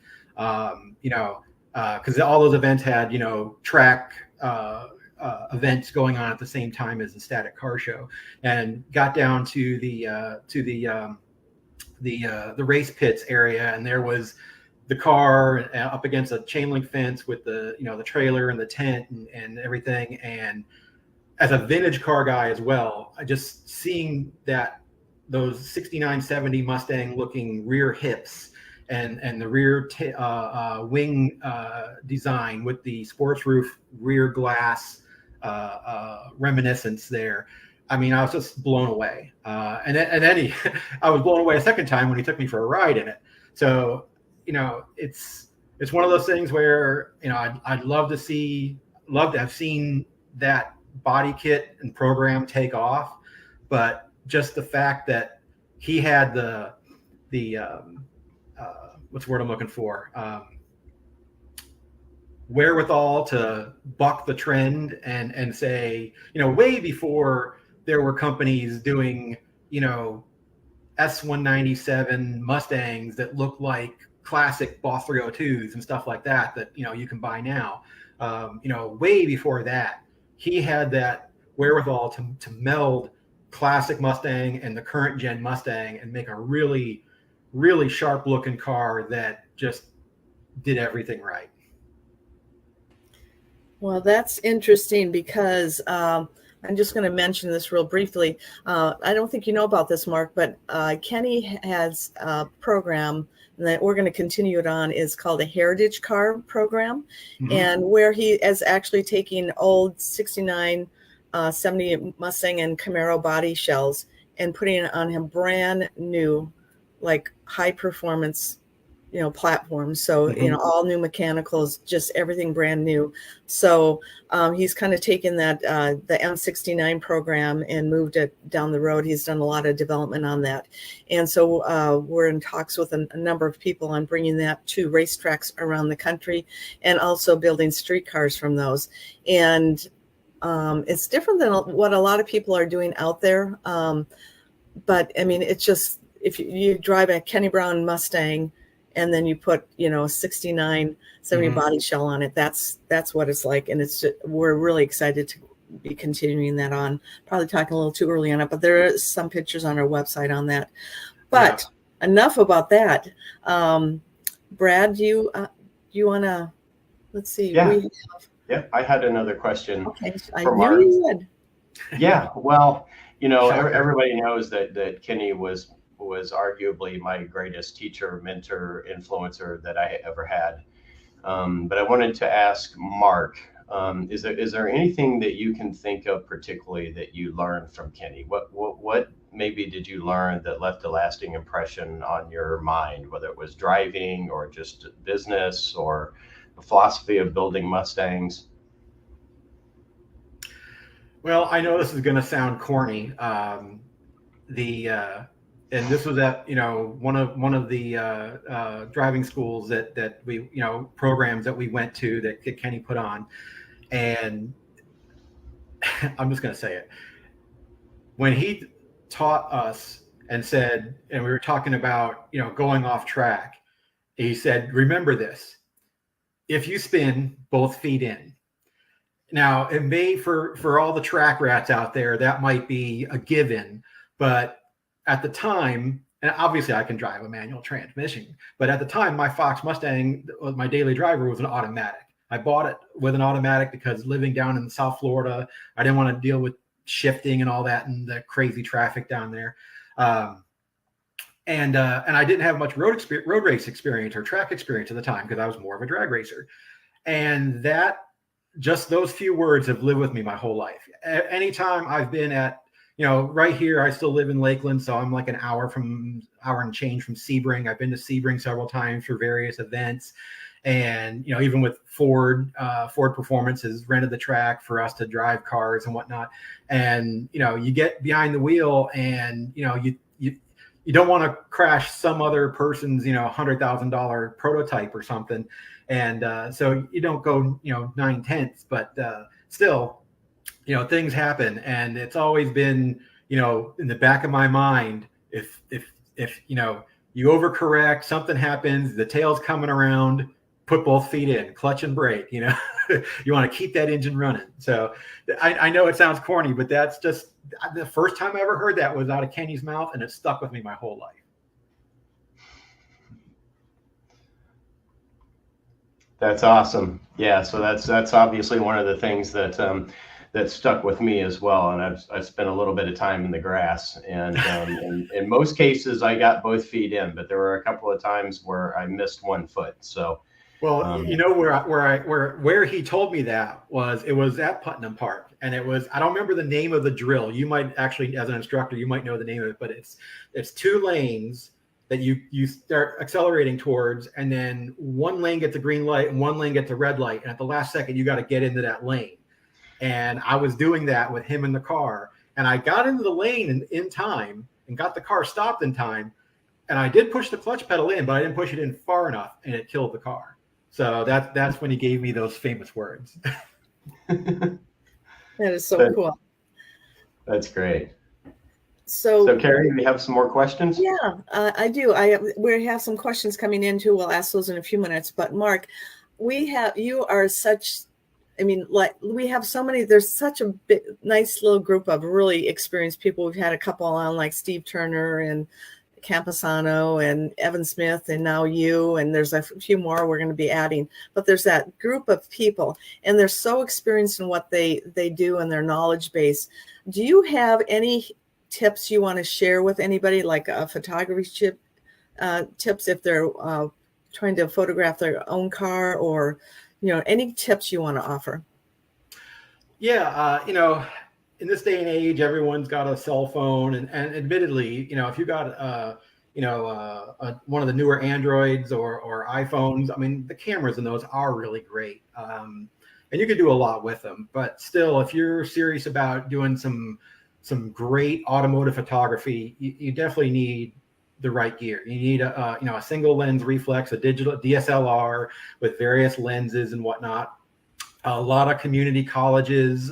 Because all those events had track events going on at the same time as the static car show, and got down to the race pits area, and there was the car up against a chain link fence with the the trailer and the tent and everything. And as a vintage car guy as well, I just seeing those 69, 70 Mustang looking rear hips and the rear wing design with the sports roof rear glass reminiscence there. I was just blown away. And then I was blown away a second time when he took me for a ride in it. So, it's one of those things where, I'd love to have seen that body kit and program take off, but just the fact that he had the what's the word I'm looking for? Wherewithal to buck the trend and say, way before there were companies doing, S197 Mustangs that look like classic Boss 302s and stuff like that you can buy now. Way before that, he had that wherewithal to meld classic Mustang and the current gen Mustang and make a really, really sharp looking car that just did everything right. Well, that's interesting because I'm just going to mention this real briefly. I don't think you know about this, Mark, but Kenny has a program that we're going to continue it on, is called a Heritage Car Program, and where he is actually taking old 69, 70 Mustang and Camaro body shells and putting it on him brand new, like high performance, platforms. So, all new mechanicals, just everything brand new. So he's kind of taken that, the M69 program and moved it down the road. He's done a lot of development on that. And so we're in talks with a number of people on bringing that to racetracks around the country and also building street cars from those. And it's different than what a lot of people are doing out there. But I mean, it's just, if you drive a Kenny Brown Mustang, and then you put, 69, 70 body shell on it. That's what it's like. And we're really excited to be continuing that on. Probably talking a little too early on it, but there are some pictures on our website on that. But enough about that. Brad, do you want to, let's see. Yeah, I had another question. Okay, I knew you would. Yeah, well, everybody knows that Kenny was arguably my greatest teacher, mentor, influencer that I ever had. But I wanted to ask Mark, is there anything that you can think of particularly that you learned from Kenny? What maybe did you learn that left a lasting impression on your mind, whether it was driving or just business or the philosophy of building Mustangs? Well, I know this is going to sound corny. And this was at one of the driving schools that we programs that we went to that Kenny put on, and I'm just going to say it. When he taught us and said, and we were talking about going off track, he said, "Remember this: if you spin, both feet in." Now, it may for all the track rats out there, that might be a given, but at the time, and obviously I can drive a manual transmission, but at the time, my Fox Mustang, my daily driver, was an automatic. I bought it with an automatic because living down in South Florida, I didn't want to deal with shifting and all that and the crazy traffic down there. And I didn't have much road race experience or track experience at the time because I was more of a drag racer. And just those few words have lived with me my whole life. Anytime I've been at, right here, I still live in Lakeland, so I'm like an hour and change from Sebring. I've been to Sebring several times for various events. And, even with Ford Performance has rented the track for us to drive cars and whatnot. And, you get behind the wheel and, you don't want to crash some other person's, $100,000 prototype or something. And so you don't go, 9/10, but still, things happen. And it's always been, in the back of my mind, if you overcorrect, something happens, the tail's coming around, put both feet in, clutch and brake, you want to keep that engine running. So I know it sounds corny, but that's just the first time I ever heard that was out of Kenny's mouth, and it stuck with me my whole life. That's awesome. Yeah. So that's obviously one of the things that stuck with me as well. And I've spent a little bit of time in the grass, and in most cases I got both feet in, but there were a couple of times where I missed one foot. So, well, where he told me that it was at Putnam Park, and I don't remember the name of the drill. You might actually, as an instructor, you might know the name of it, but it's 2 lanes that you start accelerating towards, and then one lane gets a green light and one lane gets a red light. And at the last second, you got to get into that lane. And I was doing that with him in the car, and I got into the lane in time and got the car stopped in time. And I did push the clutch pedal in, but I didn't push it in far enough, and it killed the car. So that's when he gave me those famous words. That is so cool. That's great. So Cari, do we have some more questions? Yeah, I do. We have some questions coming in too. We'll ask those in a few minutes. But Mark, you are such I mean, like we have so many, there's such a nice little group of really experienced people. We've had a couple on like Steve Turner and Camposano and Evan Smith and now you, and there's a few more we're going to be adding, but there's that group of people and they're so experienced in what they do and their knowledge base. Do you have any tips you want to share with anybody, like a photography tips if they're trying to photograph their own car, or any tips you want to offer? Yeah, in this day and age, everyone's got a cell phone, and admittedly, if you got one of the newer Androids or iPhones, I mean, the cameras in those are really great, and you can do a lot with them. But still, if you're serious about doing some great automotive photography, you definitely need the right gear. You need a single lens reflex, a digital DSLR with various lenses and whatnot. A lot of community colleges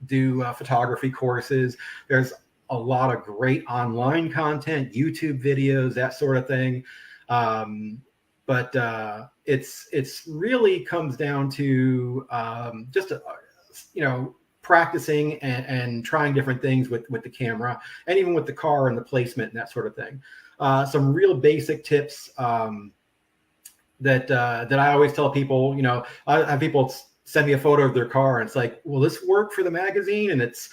do photography courses. There's a lot of great online content, YouTube videos, that sort of thing. But it's really comes down to just practicing and trying different things with the camera, and even with the car and the placement and that sort of thing. Some real basic tips that I always tell people. I have people send me a photo of their car and it's like, will this work for the magazine? And it's,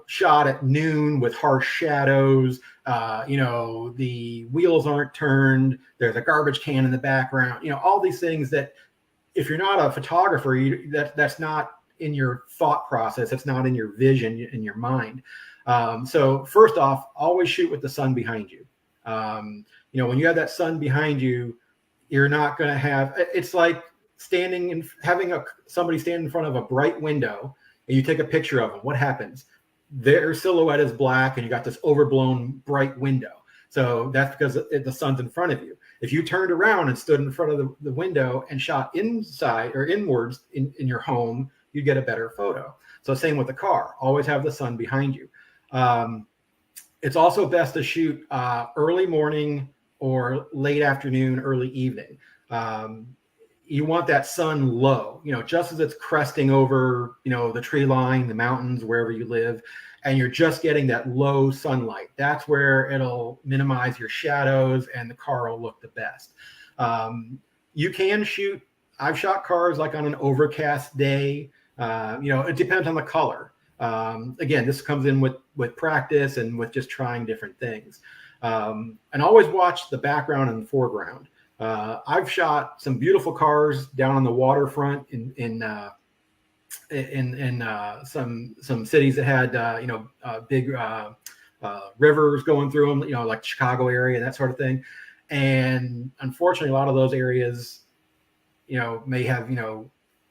shot at noon with harsh shadows. The wheels aren't turned. There's a garbage can in the background. All these things that if you're not a photographer, that's not in your thought process. It's not in your vision, in your mind. So first off, always shoot with the sun behind you. When you have that sun behind you, you're not going to have, it's like standing and having somebody stand in front of a bright window and you take a picture of them. What happens? Their silhouette is black and you got this overblown bright window. So that's because the sun's in front of you. If you turned around and stood in front of the window and shot inside or inwards in your home, you'd get a better photo. So same with the car, always have the sun behind you. It's also best to shoot early morning or late afternoon, early evening. You want that sun low, just as it's cresting over, the tree line, the mountains, wherever you live, and you're just getting that low sunlight. That's where it'll minimize your shadows and the car will look the best. You can shoot, I've shot cars like on an overcast day. It depends on the color. Again, this comes in with practice and with just trying different things. And always watch the background and the foreground. I've shot some beautiful cars down on the waterfront in some cities that had big rivers going through them, like Chicago area, that sort of thing. And unfortunately, a lot of those areas, may have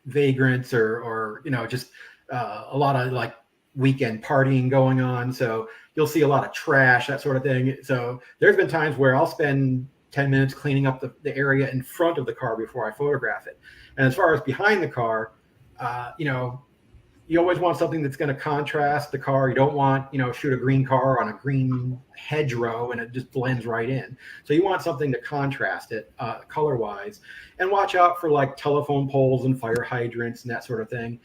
vagrants or just a lot of like weekend partying going on. So you'll see a lot of trash, that sort of thing. So there's been times where I'll spend 10 minutes cleaning up the area in front of the car before I photograph it. And as far as behind the car, you always want something that's going to contrast the car. You don't want, shoot a green car on a green hedgerow and it just blends right in. So you want something to contrast it color wise, and watch out for like telephone poles and fire hydrants and that sort of thing.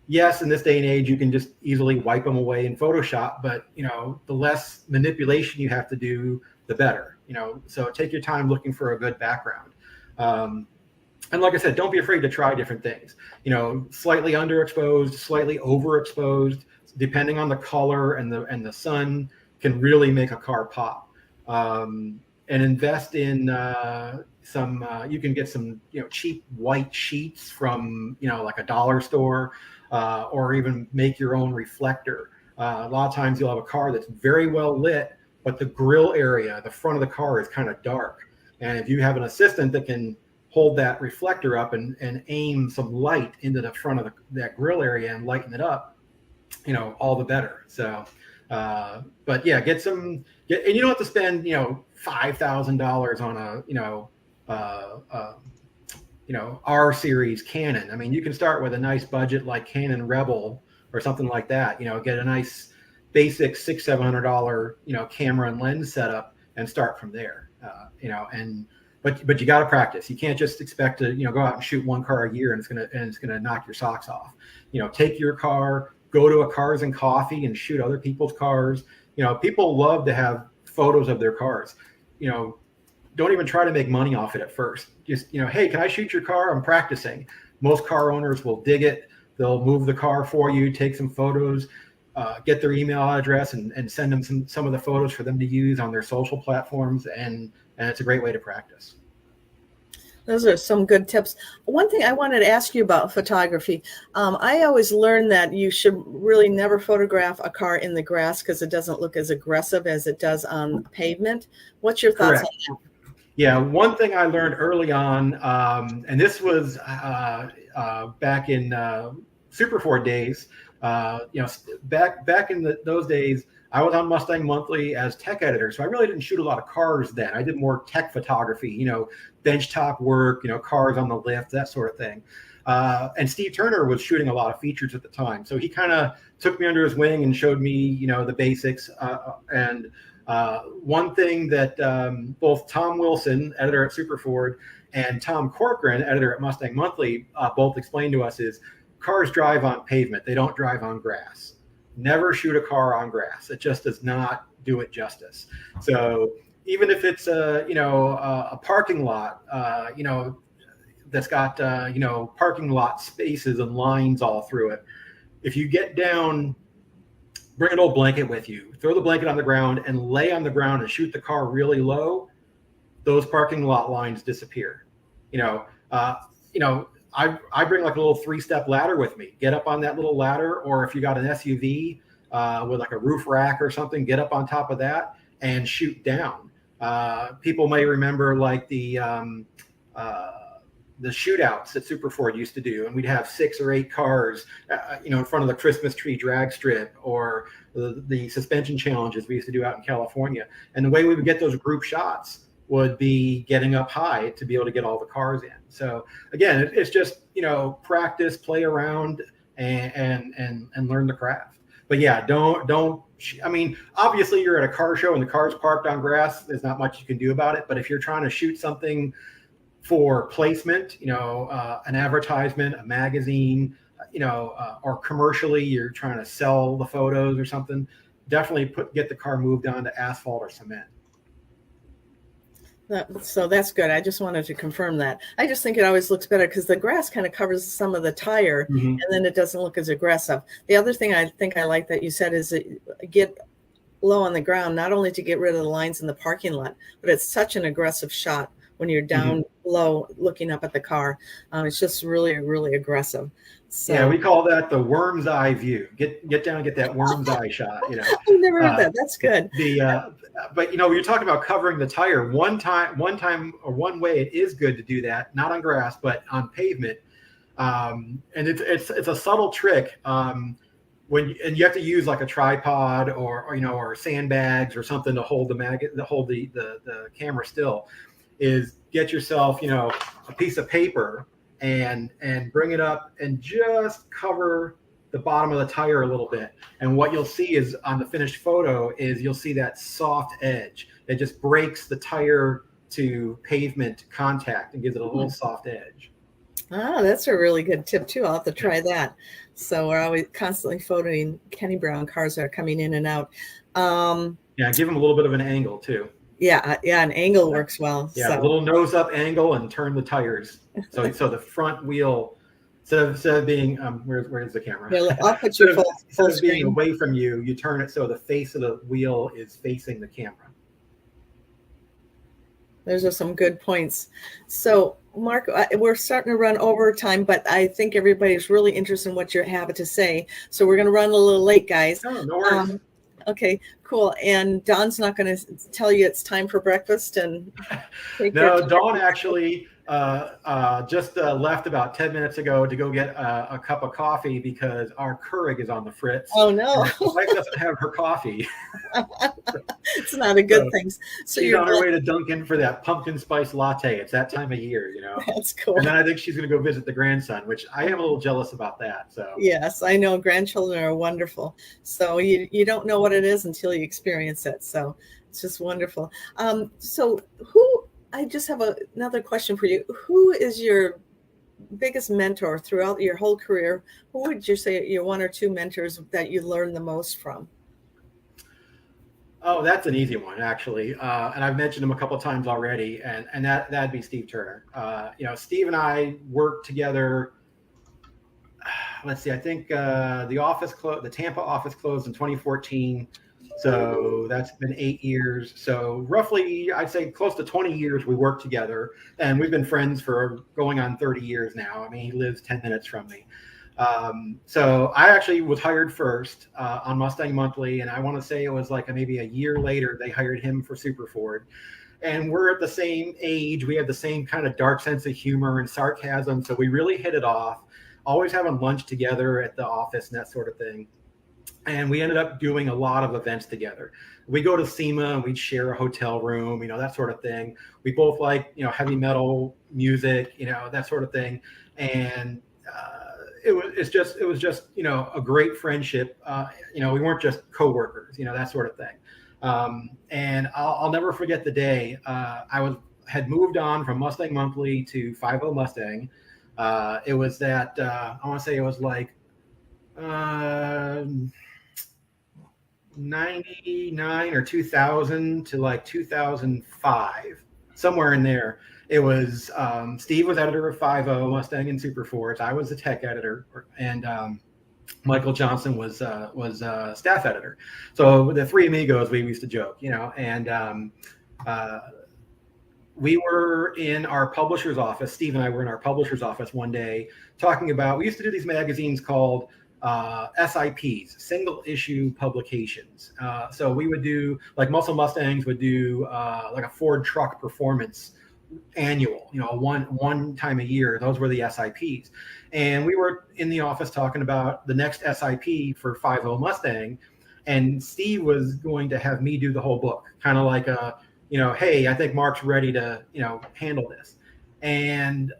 Yes, in this day and age, you can just easily wipe them away in Photoshop, but the less manipulation you have to do, the better. So take your time looking for a good background. And like I said, don't be afraid to try different things. Slightly underexposed, slightly overexposed, depending on the color and the sun, can really make a car pop. And invest in some. You can get some cheap white sheets from like a dollar store, or even make your own reflector. A lot of times you'll have a car that's very well lit, but the grill area, the front of the car, is kind of dark. And if you have an assistant that can hold that reflector up and aim some light into the front of that grill area and lighten it up, all the better. So, but yeah, and you don't have to spend, $5,000 on a R series Canon. I mean, you can start with a nice budget like Canon Rebel or something like that, get a nice basic $600-700, camera and lens setup and start from there, and but you got to practice. You can't just expect to, go out and shoot one car a year and it's gonna knock your socks off. Take your car, go to a Cars and Coffee and shoot other people's cars. People love to have photos of their cars. Don't even try to make money off it at first. Just, hey, can I shoot your car? I'm practicing. Most car owners will dig it. They'll move the car for you, take some photos, get their email address and send them some of the photos for them to use on their social platforms. And it's a great way to practice. Those are some good tips. One thing I wanted to ask you about photography. I always learned that you should really never photograph a car in the grass because it doesn't look as aggressive as it does on pavement. What's your thoughts Correct. on that? Yeah, one thing I learned early on, and this was back in Super Ford days. Back in those days, I was on Mustang Monthly as tech editor, so I really didn't shoot a lot of cars then. I did more tech photography, benchtop work, cars on the lift, that sort of thing. And Steve Turner was shooting a lot of features at the time, so he kind of took me under his wing and showed me, the basics. And one thing that both Tom Wilson, editor at Super Ford, and Tom Corcoran, editor at Mustang Monthly, both explained to us is cars drive on pavement. They don't drive on grass. Never shoot a car on grass. It just does not do it justice. So even if it's a parking lot, that's got parking lot spaces and lines all through it. If you get down, bring an old blanket with you. Throw the blanket on the ground and lay on the ground and shoot the car really low. Those parking lot lines disappear. I bring like a little 3-step ladder with me. Get up on that little ladder, or if you got an SUV with like a roof rack or something, get up on top of that and shoot down. People may remember like the shootouts that Super Ford used to do, and we'd have 6 or 8 cars, in front of the Christmas tree drag strip, or the suspension challenges we used to do out in California. And the way we would get those group shots would be getting up high to be able to get all the cars in. So again, it's just, practice, play around, and learn the craft. But yeah, obviously you're at a car show and the car's parked on grass. There's not much you can do about it. But if you're trying to shoot something for placement, an advertisement, a magazine, or commercially, you're trying to sell the photos or something, definitely get the car moved onto asphalt or cement. So that's good. I just wanted to confirm that. I just think it always looks better because the grass kind of covers some of the tire, and then it doesn't look as aggressive. The other thing I think I like that you said is that get low on the ground, not only to get rid of the lines in the parking lot, but it's such an aggressive shot when you're down low looking up at the car. It's just really, really aggressive. So, yeah, we call that the worm's eye view. Get down and get that worm's eye shot. I've never heard that. That's good. But you're talking about covering the tire. One way it is good to do that, not on grass, but on pavement. And it's a subtle trick. And you have to use like a tripod or sandbags or something to hold the camera still. Is get yourself a piece of paper and bring it up and just cover the bottom of the tire a little bit. And what you'll see is on the finished photo is you'll see that soft edge. It just breaks the tire to pavement contact and gives it a little soft edge. Ah, that's a really good tip too. I'll have to try that. So we're always constantly photoing Kenny Brown cars that are coming in and out. Yeah, give them a little bit of an angle too. Yeah, an angle works well. Yeah, so. A little nose up angle and turn the tires. So the front wheel, instead of being where's the camera? Yeah, I'll put you full of being screen. away from you, you turn it so the face of the wheel is facing the camera. Those are some good points. So, Mark, we're starting to run over time, but I think everybody's really interested in what you have to say. So we're going to run a little late, guys. Oh, no worries. Okay, cool. And Dawn's not going to tell you it's time for breakfast and take No, Dawn actually just left about 10 minutes ago to go get a cup of coffee because our Keurig is on the fritz. Oh no! My wife doesn't have her coffee. It's not a good thing. So she's you're on her way to Dunkin' for that pumpkin spice latte. It's that time of year, That's cool. And then I think she's going to go visit the grandson, which I am a little jealous about that. So yes, I know grandchildren are wonderful. So you don't know what it is until you experience it. So it's just wonderful. So I just have another question for you. Who is your biggest mentor throughout your whole career? Who would you say your one or two mentors that you learned the most from? Oh, that's an easy one, actually. And I've mentioned him a couple of times already, and that'd be Steve Turner. Steve and I worked together. Let's see, I think the Tampa office closed in 2014. So that's been 8 years. So roughly, I'd say close to 20 years we worked together, and we've been friends for going on 30 years now. I mean, he lives 10 minutes from me. So I actually was hired first on Mustang Monthly, and I want to say it was like maybe a year later they hired him for Super Ford. And we're at the same age. We have the same kind of dark sense of humor and sarcasm, so we really hit it off. Always having lunch together at the office and that sort of thing. And we ended up doing a lot of events together. We go to SEMA and we'd share a hotel room, that sort of thing. We both like, heavy metal music, that sort of thing. And it was just, a great friendship. We weren't just coworkers, that sort of thing. And I'll never forget the day I had moved on from Mustang Monthly to 50 Mustang. It was that I want to say it was like 99 or 2000 to like 2005, somewhere in there. It was Steve was editor of 50 Mustang and Super Fords. I was the tech editor, and Michael Johnson was staff editor. So the three amigos, we used to joke, and we were in our publisher's office. Steve and I were in our publisher's office one day talking about, we used to do these magazines called SIPs, single issue publications. So we would do, like Muscle Mustangs would do like a Ford truck performance annual, one time a year. Those were the SIPs. And we were in the office talking about the next SIP for 50 Mustang. And Steve was going to have me do the whole book, kind of like hey, I think Mark's ready to, handle this. And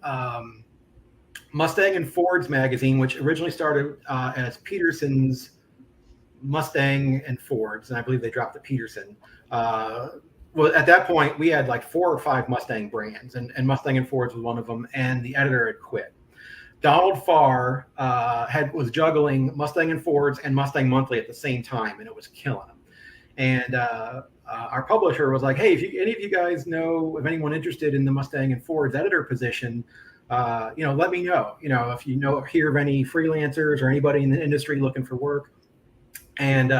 Mustang and Fords magazine, which originally started as Peterson's Mustang and Fords, and I believe they dropped the Peterson. Well, at that point, we had like 4 or 5 Mustang brands, and Mustang and Fords was one of them, and the editor had quit. Donald Farr was juggling Mustang and Fords and Mustang Monthly at the same time, and it was killing him. And our publisher was like, hey, if any of you guys know of anyone interested in the Mustang and Fords editor position, let me know. If you hear of any freelancers or anybody in the industry looking for work. And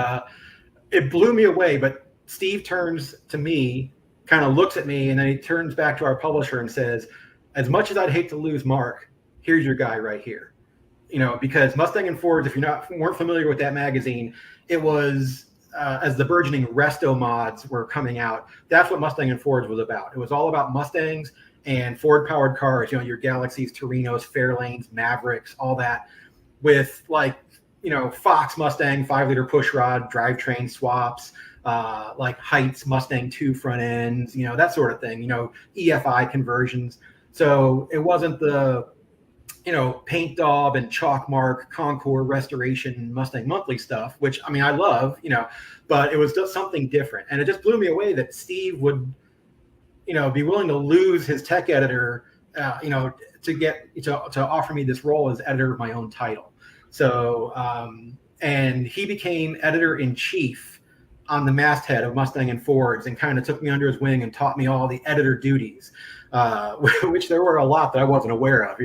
it blew me away. But Steve turns to me, kind of looks at me, and then he turns back to our publisher and says, as much as I'd hate to lose Mark, here's your guy right here. Because Mustang and Fords, if you weren't familiar with that magazine, it was as the burgeoning resto mods were coming out. That's what Mustang and Fords was about. It was all about Mustangs and Ford powered cars, your Galaxies, Torinos, Fairlanes, Mavericks, all that, with like, Fox Mustang 5-liter pushrod drivetrain swaps, like Heights Mustang 2 front ends, that sort of thing, EFI conversions. So it wasn't the, paint daub and chalk mark Concours restoration Mustang Monthly stuff, which I love, but it was just something different. And it just blew me away that Steve would, be willing to lose his tech editor, to offer me this role as editor of my own title. So, and he became editor in chief on the masthead of Mustang and Fords, and kind of took me under his wing and taught me all the editor duties, which there were a lot that I wasn't aware of,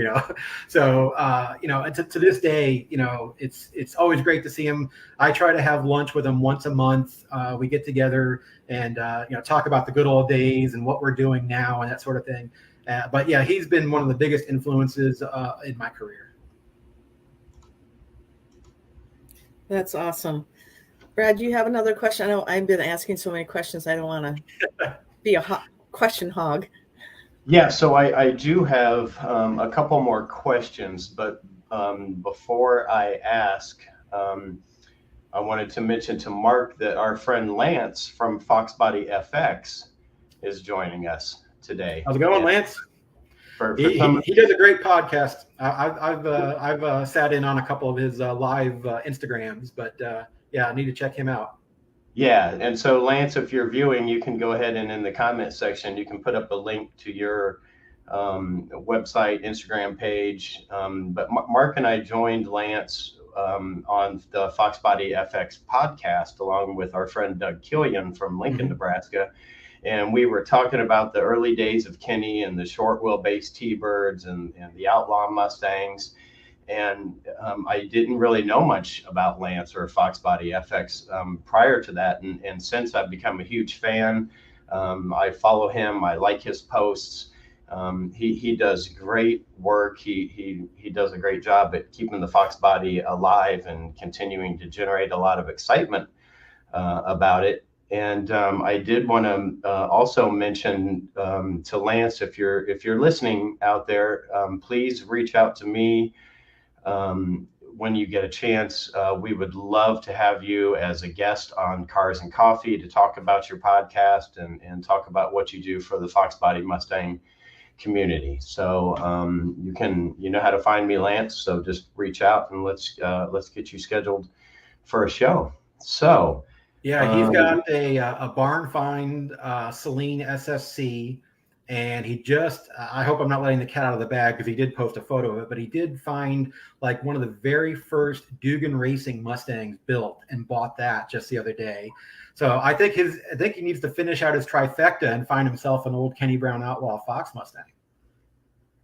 So, and to this day, it's always great to see him. I try to have lunch with him once a month. We get together and, talk about the good old days and what we're doing now and that sort of thing. But yeah, he's been one of the biggest influences in my career. That's awesome. Brad, do you have another question? I know I've been asking so many questions. I don't want to be a question hog. Yeah, so I do have a couple more questions, but before I ask, I wanted to mention to Mark that our friend Lance from Fox Body FX is joining us today. How's it going, Lance? He does a great podcast. I've sat in on a couple of his live Instagrams, but yeah, I need to check him out. Yeah, and so Lance, if you're viewing, you can go ahead and in the comment section, you can put up a link to your website, Instagram page. But Mark and I joined Lance on the Fox Body FX podcast, along with our friend Doug Killian from Lincoln, Nebraska. And we were talking about the early days of Kenny and the short wheelbase T-Birds and the Outlaw Mustangs. And I didn't really know much about Lance or Fox Body FX prior to that. And since I've become a huge fan, I follow him. I like his posts. He does great work. He does a great job at keeping the Fox Body alive and continuing to generate a lot of excitement about it. And I did want to also mention to Lance, if you're listening out there, please reach out to me when you get a chance. We would love to have you as a guest on Cars and Coffee to talk about your podcast and talk about what you do for the Fox Body Mustang community. So you know how to find me, Lance. So just reach out and let's get you scheduled for a show. So. Yeah, he's got a barn find Celine SSC, and he just, I hope I'm not letting the cat out of the bag because he did post a photo of it, but he did find like one of the very first Dugan Racing Mustangs built and bought that just the other day. So I think he needs to finish out his trifecta and find himself an old Kenny Brown Outlaw Fox Mustang.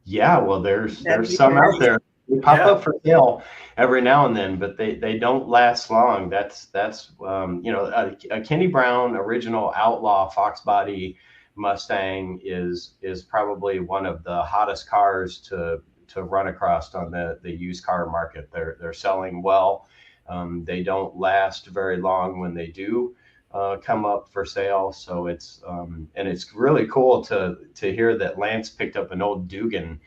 Yeah, well, there's some out there. They pop up for sale every now and then, but they don't last long. That's a Kenny Brown original Outlaw Fox Body Mustang is probably one of the hottest cars to run across on the used car market. They're selling well. They don't last very long when they do come up for sale. So it's really cool to hear that Lance picked up an old Dugan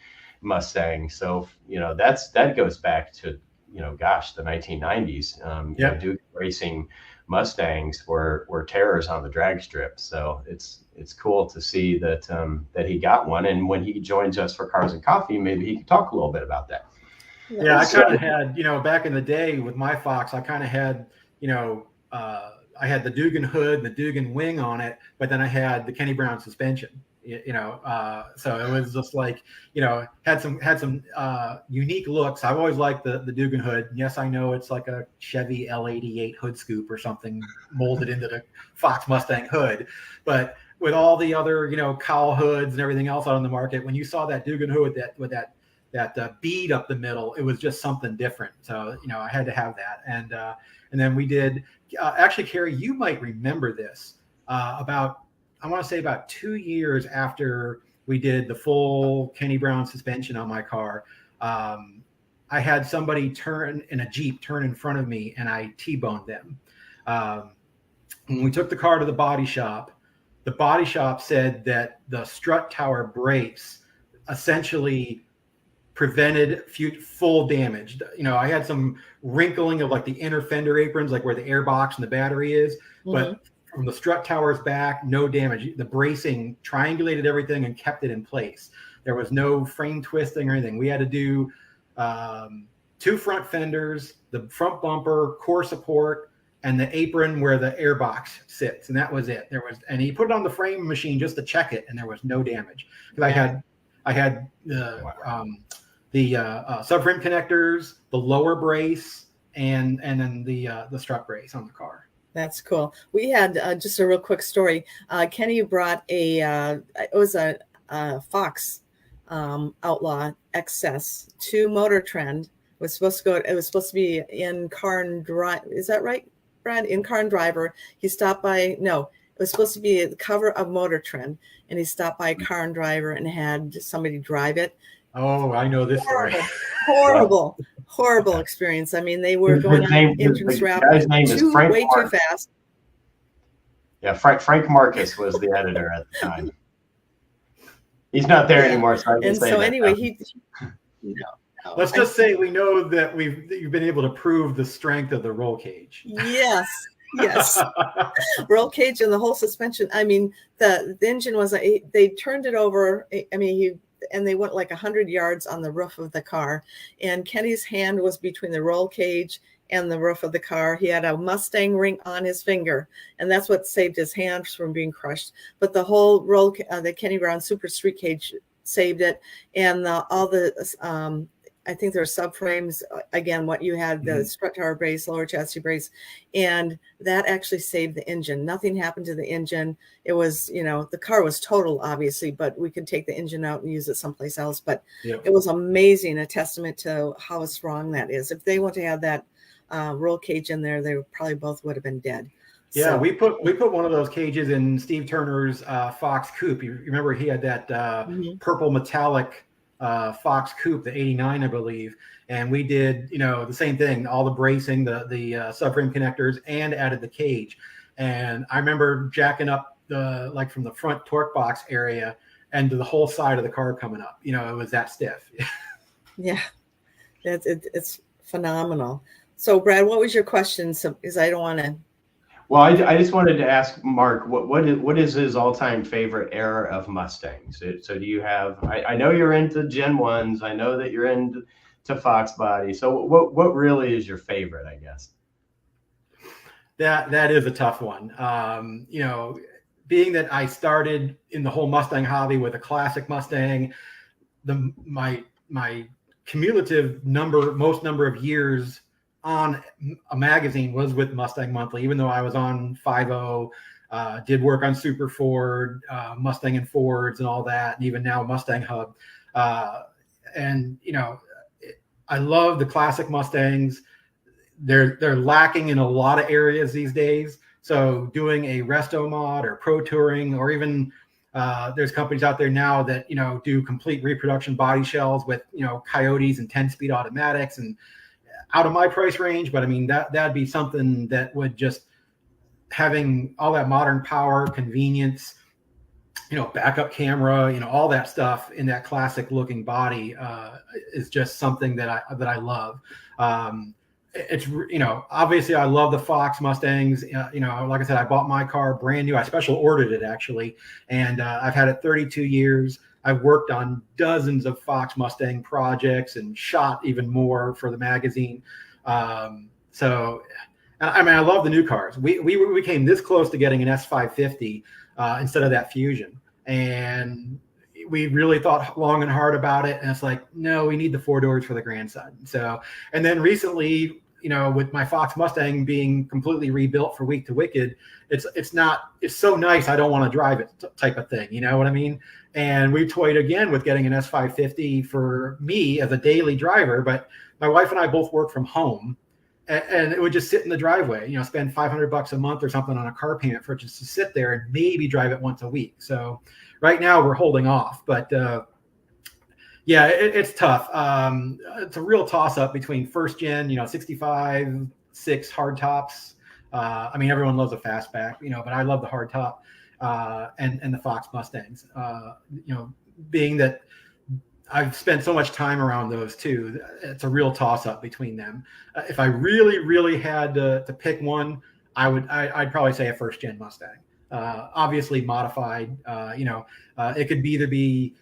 Mustang. So that goes back to the 1990s. Dugan Racing Mustangs were terrors on the drag strip. So it's cool to see that he got one. And when he joins us for Cars and Coffee, maybe he can talk a little bit about that. Yeah, I kind of had, back in the day with my Fox, I kind of had, I had the Dugan hood and the Dugan wing on it, but then I had the Kenny Brown suspension. So it was just like, had some unique looks. I've always liked the Dugan hood. Yes, I know it's like a Chevy L88 hood scoop or something molded into the Fox Mustang hood, but with all the other, cowl hoods and everything else out on the market, when you saw that Dugan hood with that bead up the middle, it was just something different. So, I had to have that. And then we did, actually, Cari, you might remember this, I want to say about 2 years after we did the full Kenny Brown suspension on my car, I had somebody turn in front of me and I T-boned them. When we took the car to the body shop said that the strut tower brace essentially prevented full damage. I had some wrinkling of like the inner fender aprons, like where the air box and the battery is, but from the strut towers back, no damage. The bracing triangulated everything and kept it in place. There was no frame twisting or anything. We had to do 2 front fenders, the front bumper, core support, and the apron where the air box sits, and that was it. And he put it on the frame machine just to check it, and there was no damage. Because I had the subframe connectors, the lower brace, and then the strut brace on the car. That's cool. We had just a real quick story. Kenny brought it was a Fox Outlaw XS to Motor Trend. It was supposed to be in Car and Drive. Is that right, Brad? In Car and Driver. He stopped by. No, it was supposed to be the cover of Motor Trend, and he stopped by Car and Driver and had somebody drive it. Oh, I know this story. Horrible experience. I mean, they were going on entrance route way too fast. Yeah, Frank Marcus was the editor at the time. He's not there anymore, so I can say that. Anyway, let's just say we know that you've been able to prove the strength of the roll cage. Yes. Roll cage and the whole suspension. I mean, the engine was, they turned it over. I mean, and they went like 100 yards on the roof of the car, and Kenny's hand was between the roll cage and the roof of the car. He had a Mustang ring on his finger, and that's what saved his hands from being crushed. But the whole the Kenny Brown Super Street Cage saved it, and all the I think there are subframes, again, what you had, the strut tower brace, lower chassis brace, and that actually saved the engine. Nothing happened to the engine. It was, the car was total, obviously, but we could take the engine out and use it someplace else. But it was amazing, a testament to how strong that is. If they wouldn't have had that roll cage in there, they probably both would have been dead. Yeah, So, we put one of those cages in Steve Turner's Fox Coupe. You remember he had that purple metallic Fox Coupe, the 89, I believe. And we did, the same thing, all the bracing, the subframe connectors, and added the cage. And I remember jacking up from the front torque box area and to the whole side of the car coming up. It was that stiff. yeah, it's phenomenal. So, Brad, what was your question? Because I don't want to. Well, I just wanted to ask Mark, what is his all-time favorite era of Mustangs? So do you have, I know you're into Gen 1s. I know that you're into Fox body. So what really is your favorite, I guess? That is a tough one. Being that I started in the whole Mustang hobby with a classic Mustang, my cumulative most number of years on a magazine was with Mustang Monthly, even though I was on 5.0, did work on Super Ford, Mustang and Fords and all that, and even now Mustang Hub. And I love the classic Mustangs. They're lacking in a lot of areas these days. So doing a resto mod or pro touring, or even there's companies out there now that do complete reproduction body shells with Coyotes and 10-speed automatics, and out of my price range, but I mean that'd be something that would just, having all that modern power, convenience, backup camera, all that stuff in that classic looking body is just something that I love. It's obviously I love the Fox Mustangs. Like I said, I bought my car brand new. I special ordered it actually, and I've had it 32 years. I've worked on dozens of Fox Mustang projects and shot even more for the magazine. So, I mean, I love the new cars. We came this close to getting an S550 instead of that Fusion, and we really thought long and hard about it. And it's like, no, we need the 4 doors for the grandson. So, and then recently, with my Fox Mustang being completely rebuilt for Week to Wicked, it's so nice, I don't want to drive it type of thing. You know what I mean? And we toyed again with getting an S550 for me as a daily driver, but my wife and I both work from home, and it would just sit in the driveway, spend $500 a month or something on a car payment for it just to sit there and maybe drive it once a week. So right now we're holding off, but yeah, it's tough. It's a real toss up between first gen, 65, 6 hard tops. I mean, everyone loves a fastback, but I love the hard top. And the Fox Mustangs, being that I've spent so much time around those two, it's a real toss up between them. If I really, really had to pick one, I'd probably say a first gen Mustang, obviously modified. It could either be,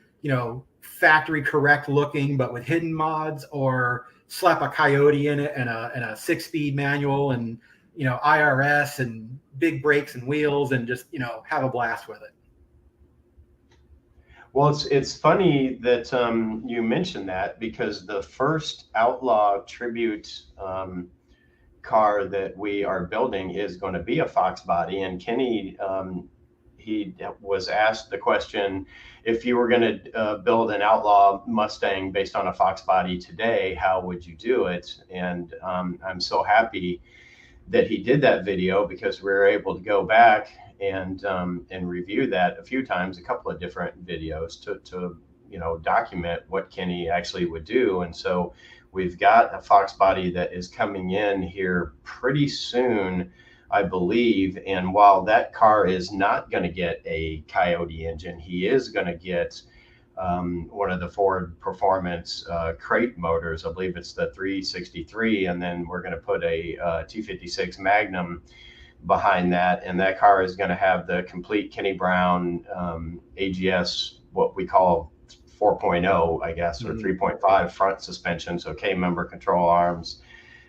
factory correct looking, but with hidden mods, or slap a Coyote in it and a 6-speed manual and, IRS and big brakes and wheels, and just, have a blast with it. Well, it's funny that you mentioned that, because the first Outlaw Tribute car that we are building is going to be a Fox body. And Kenny, he was asked the question, if you were going to build an Outlaw Mustang based on a Fox body today, how would you do it? And I'm so happy that he did that video, because we were able to go back and review that a few times, a couple of different videos to document what Kenny actually would do. And so we've got a Fox body that is coming in here pretty soon, I believe. And while that car is not going to get a Coyote engine, he is going to get one of the Ford Performance crate motors. I believe it's the 363, and then we're going to put a 256 Magnum behind that, and that car is going to have the complete Kenny Brown AGS, what we call 4.0, I guess, or 3.5 front suspension, so K-member control arms,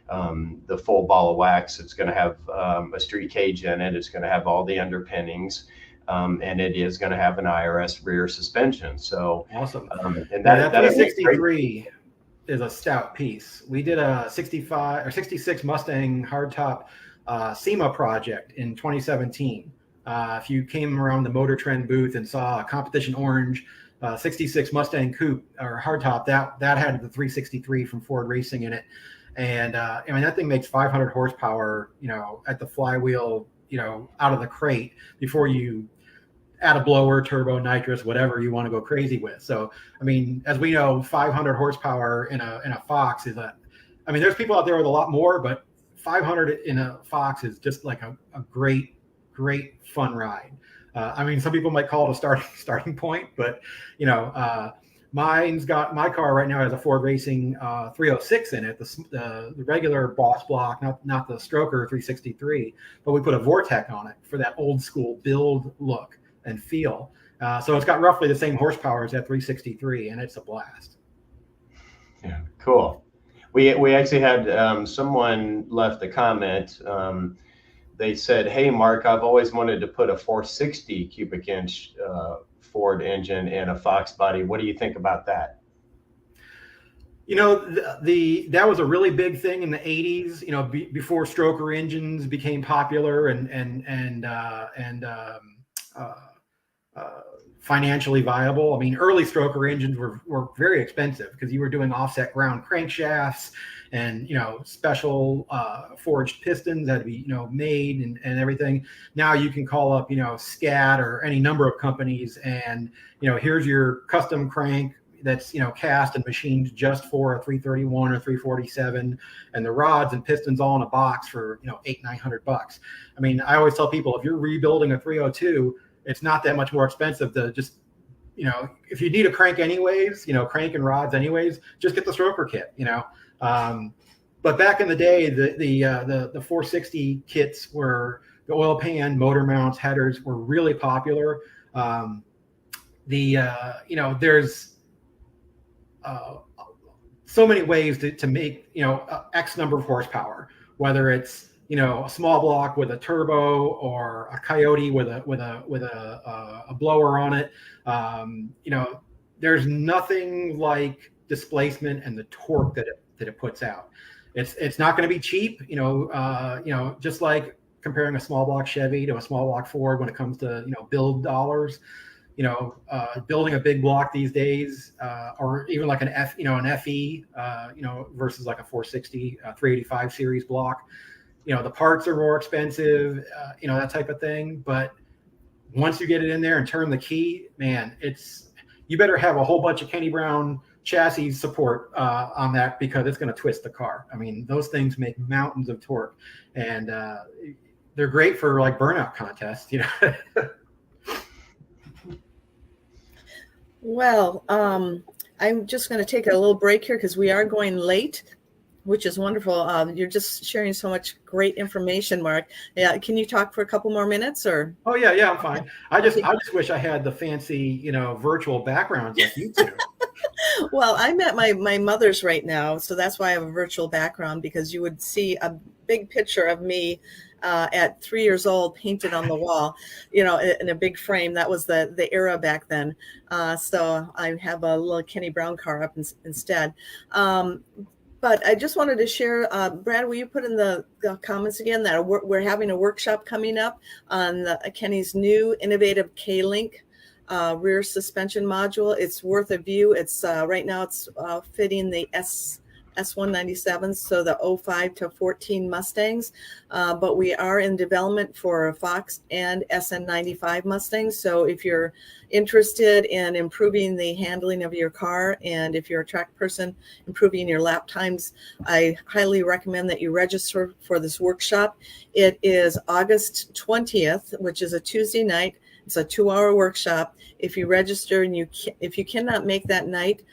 the full ball of wax. It's going to have a street cage in it. It's going to have all the underpinnings. And it is going to have an IRS rear suspension. So awesome. And that that'll be 363 is a stout piece. We did a 65 or 66 Mustang hardtop SEMA project in 2017. If you came around the Motor Trend booth and saw a competition orange 66 Mustang coupe or hardtop, that had the 363 from Ford Racing in it. And I mean, that thing makes 500 horsepower, at the flywheel, out of the crate before you add a blower, turbo, nitrous, whatever you want to go crazy with. So, I mean, as we know, 500 horsepower in a Fox is I mean, there's people out there with a lot more, but 500 in a Fox is just like a great fun ride. I mean, some people might call it a starting point, but my car right now has a Ford Racing 306 in it, the regular Boss block, not the Stroker 363, but we put a Vortec on it for that old school build look and feel. So it's got roughly the same horsepower as that 363, and it's a blast. Yeah, cool. We actually had someone left a comment. They said, "Hey, Mark, I've always wanted to put a 460 cubic inch Ford engine in a Fox body. What do you think about that?" That was a really big thing in the 80s. Before stroker engines became popular and financially viable. I mean, early stroker engines were very expensive because you were doing offset ground crankshafts and special forged pistons had to be made and everything. Now you can call up SCAT or any number of companies and here's your custom crank that's cast and machined just for a 331 or 347, and the rods and pistons all in a box for $800-900. I mean, I always tell people, if you're rebuilding a 302, it's not that much more expensive to just, if you need a crank anyways, crank and rods anyways, just get the stroker kit, But back in the day, the 460 kits were the oil pan, motor mounts, headers were really popular. There's so many ways to make, X number of horsepower, whether it's a small block with a turbo or a Coyote with a blower on it. There's nothing like displacement and the torque that it puts out. It's not going to be cheap, just like comparing a small block Chevy to a small block Ford when it comes to build dollars. Building a big block these days, or even like an FE, versus like a 460, 385 series block. The parts are more expensive, that type of thing. But once you get it in there and turn the key, man, you better have a whole bunch of Kenny Brown chassis support on that, because it's going to twist the car. I mean, those things make mountains of torque, and they're great for like burnout contests, Well, I'm just going to take a little break here because we are going late, which is wonderful. You're just sharing so much great information, Mark. Yeah, can you talk for a couple more minutes, or? Oh yeah, I'm fine. I just wish I had the fancy, virtual backgrounds like you do. Well, I'm at my mother's right now, so that's why I have a virtual background, because you would see a big picture of me at 3 years old painted on the wall, in a big frame. That was the era back then. So I have a little Kenny Brown car up instead. But I just wanted to share, Brad, will you put in the comments again that we're having a workshop coming up on Kenny's new innovative K-Link rear suspension module. It's worth a view. It's right now it's fitting the S197s, so the 05 to 14 Mustangs, but we are in development for Fox and SN95 Mustangs. So if you're interested in improving the handling of your car, and if you're a track person, improving your lap times, I highly recommend that you register for this workshop. It is August 20th, which is a Tuesday night. It's a 2-hour workshop. If you register and if you cannot make that night,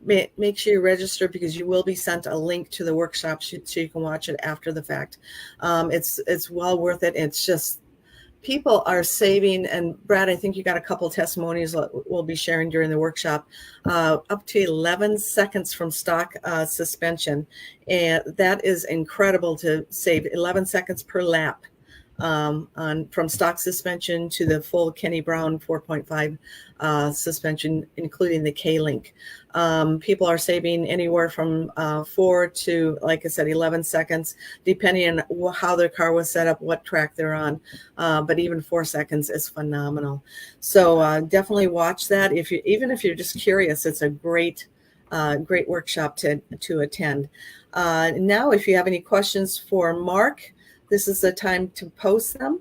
make sure you register, because you will be sent a link to the workshop so you can watch it after the fact. It's well worth it. It's just people are saving, and Brad, I think you got a couple testimonies that we'll be sharing during the workshop, up to 11 seconds from stock suspension. And that is incredible to save 11 seconds per lap from stock suspension to the full Kenny Brown 4.5 suspension, including the K-Link. People are saving anywhere from 4 to, like I said, 11 seconds, depending on how their car was set up, what track they're on. But even 4 seconds is phenomenal. So definitely watch that. Even if you're just curious, it's a great workshop to attend. Now, if you have any questions for Mark, this is the time to post them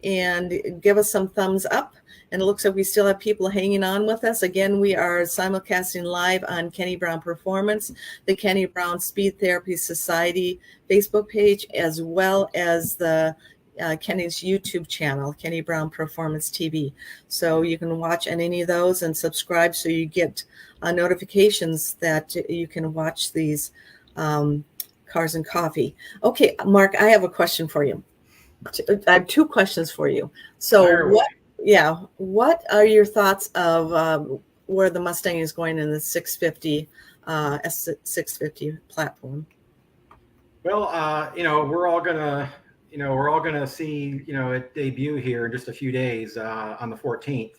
and give us some thumbs up. And it looks like we still have people hanging on with us. Again, we are simulcasting live on Kenny Brown Performance, the Kenny Brown Speed Therapy Society Facebook page, as well as the Kenny's YouTube channel, Kenny Brown Performance TV. So you can watch on any of those and subscribe so you get notifications that you can watch these Cars and Coffee. Okay, Mark, I have a question for you. I have 2 questions for you. So what are your thoughts of where the Mustang is going in the 650 S650 platform? Well, we're all gonna see, it debut here in just a few days on the 14th.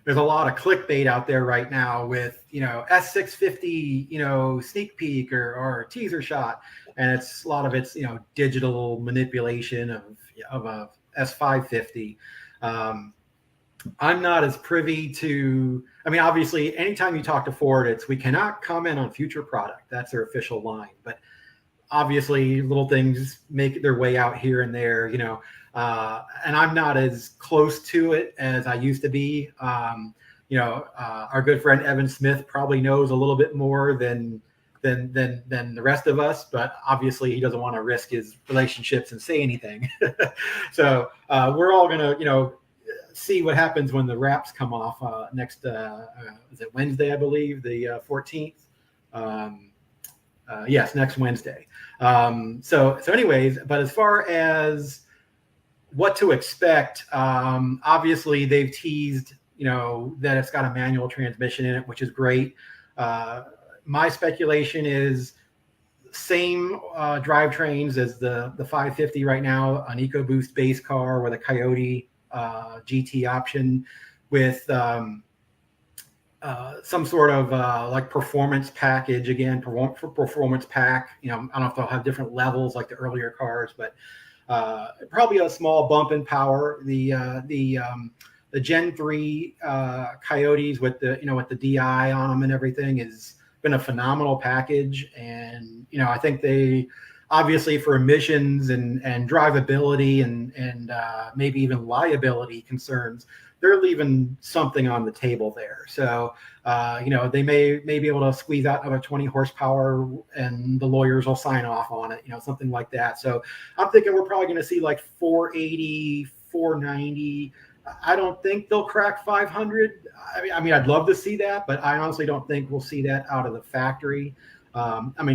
There's a lot of clickbait out there right now with, S650, sneak peek or teaser shot. And a lot of it's, digital manipulation of a S550. I'm not as privy to, obviously anytime you talk to Ford, we cannot comment on future product. That's their official line. But obviously little things make their way out here and there, and I'm not as close to it as I used to be. Our good friend Evan Smith probably knows a little bit more than the rest of us, but obviously he doesn't want to risk his relationships and say anything. So we're all gonna, see what happens when the wraps come off next. Is it Wednesday? I believe the 14th. Yes, next Wednesday. So anyways, but as far as what to expect, obviously they've teased, that it's got a manual transmission in it, which is great. My speculation is same drivetrains as the 550 right now, an EcoBoost base car with a Coyote GT option with some sort of like performance package, again, performance pack. I don't know if they'll have different levels like the earlier cars, but probably a small bump in power. The Gen 3 Coyotes with the DI on them and everything has been a phenomenal package. And, I think they obviously for emissions and drivability and maybe even liability concerns, they're leaving something on the table there. So, they may be able to squeeze out another 20 horsepower and the lawyers will sign off on it, something like that. So I'm thinking we're probably going to see like 480, 490. I don't think they'll crack 500. I'd love to see that, but I honestly don't think we'll see that out of the factory.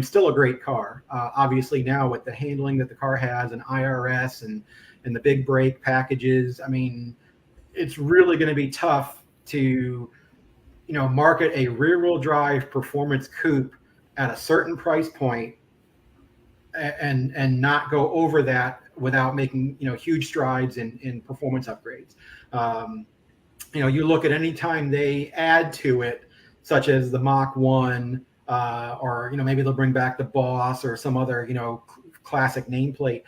Still a great car. Obviously now with the handling that the car has and IRS and the big brake packages, it's really going to be tough to, market a rear-wheel drive performance coupe at a certain price point and not go over that without making, huge strides in performance upgrades. You look at any time they add to it, such as the Mach 1, or, maybe they'll bring back the Boss or some other, classic nameplate,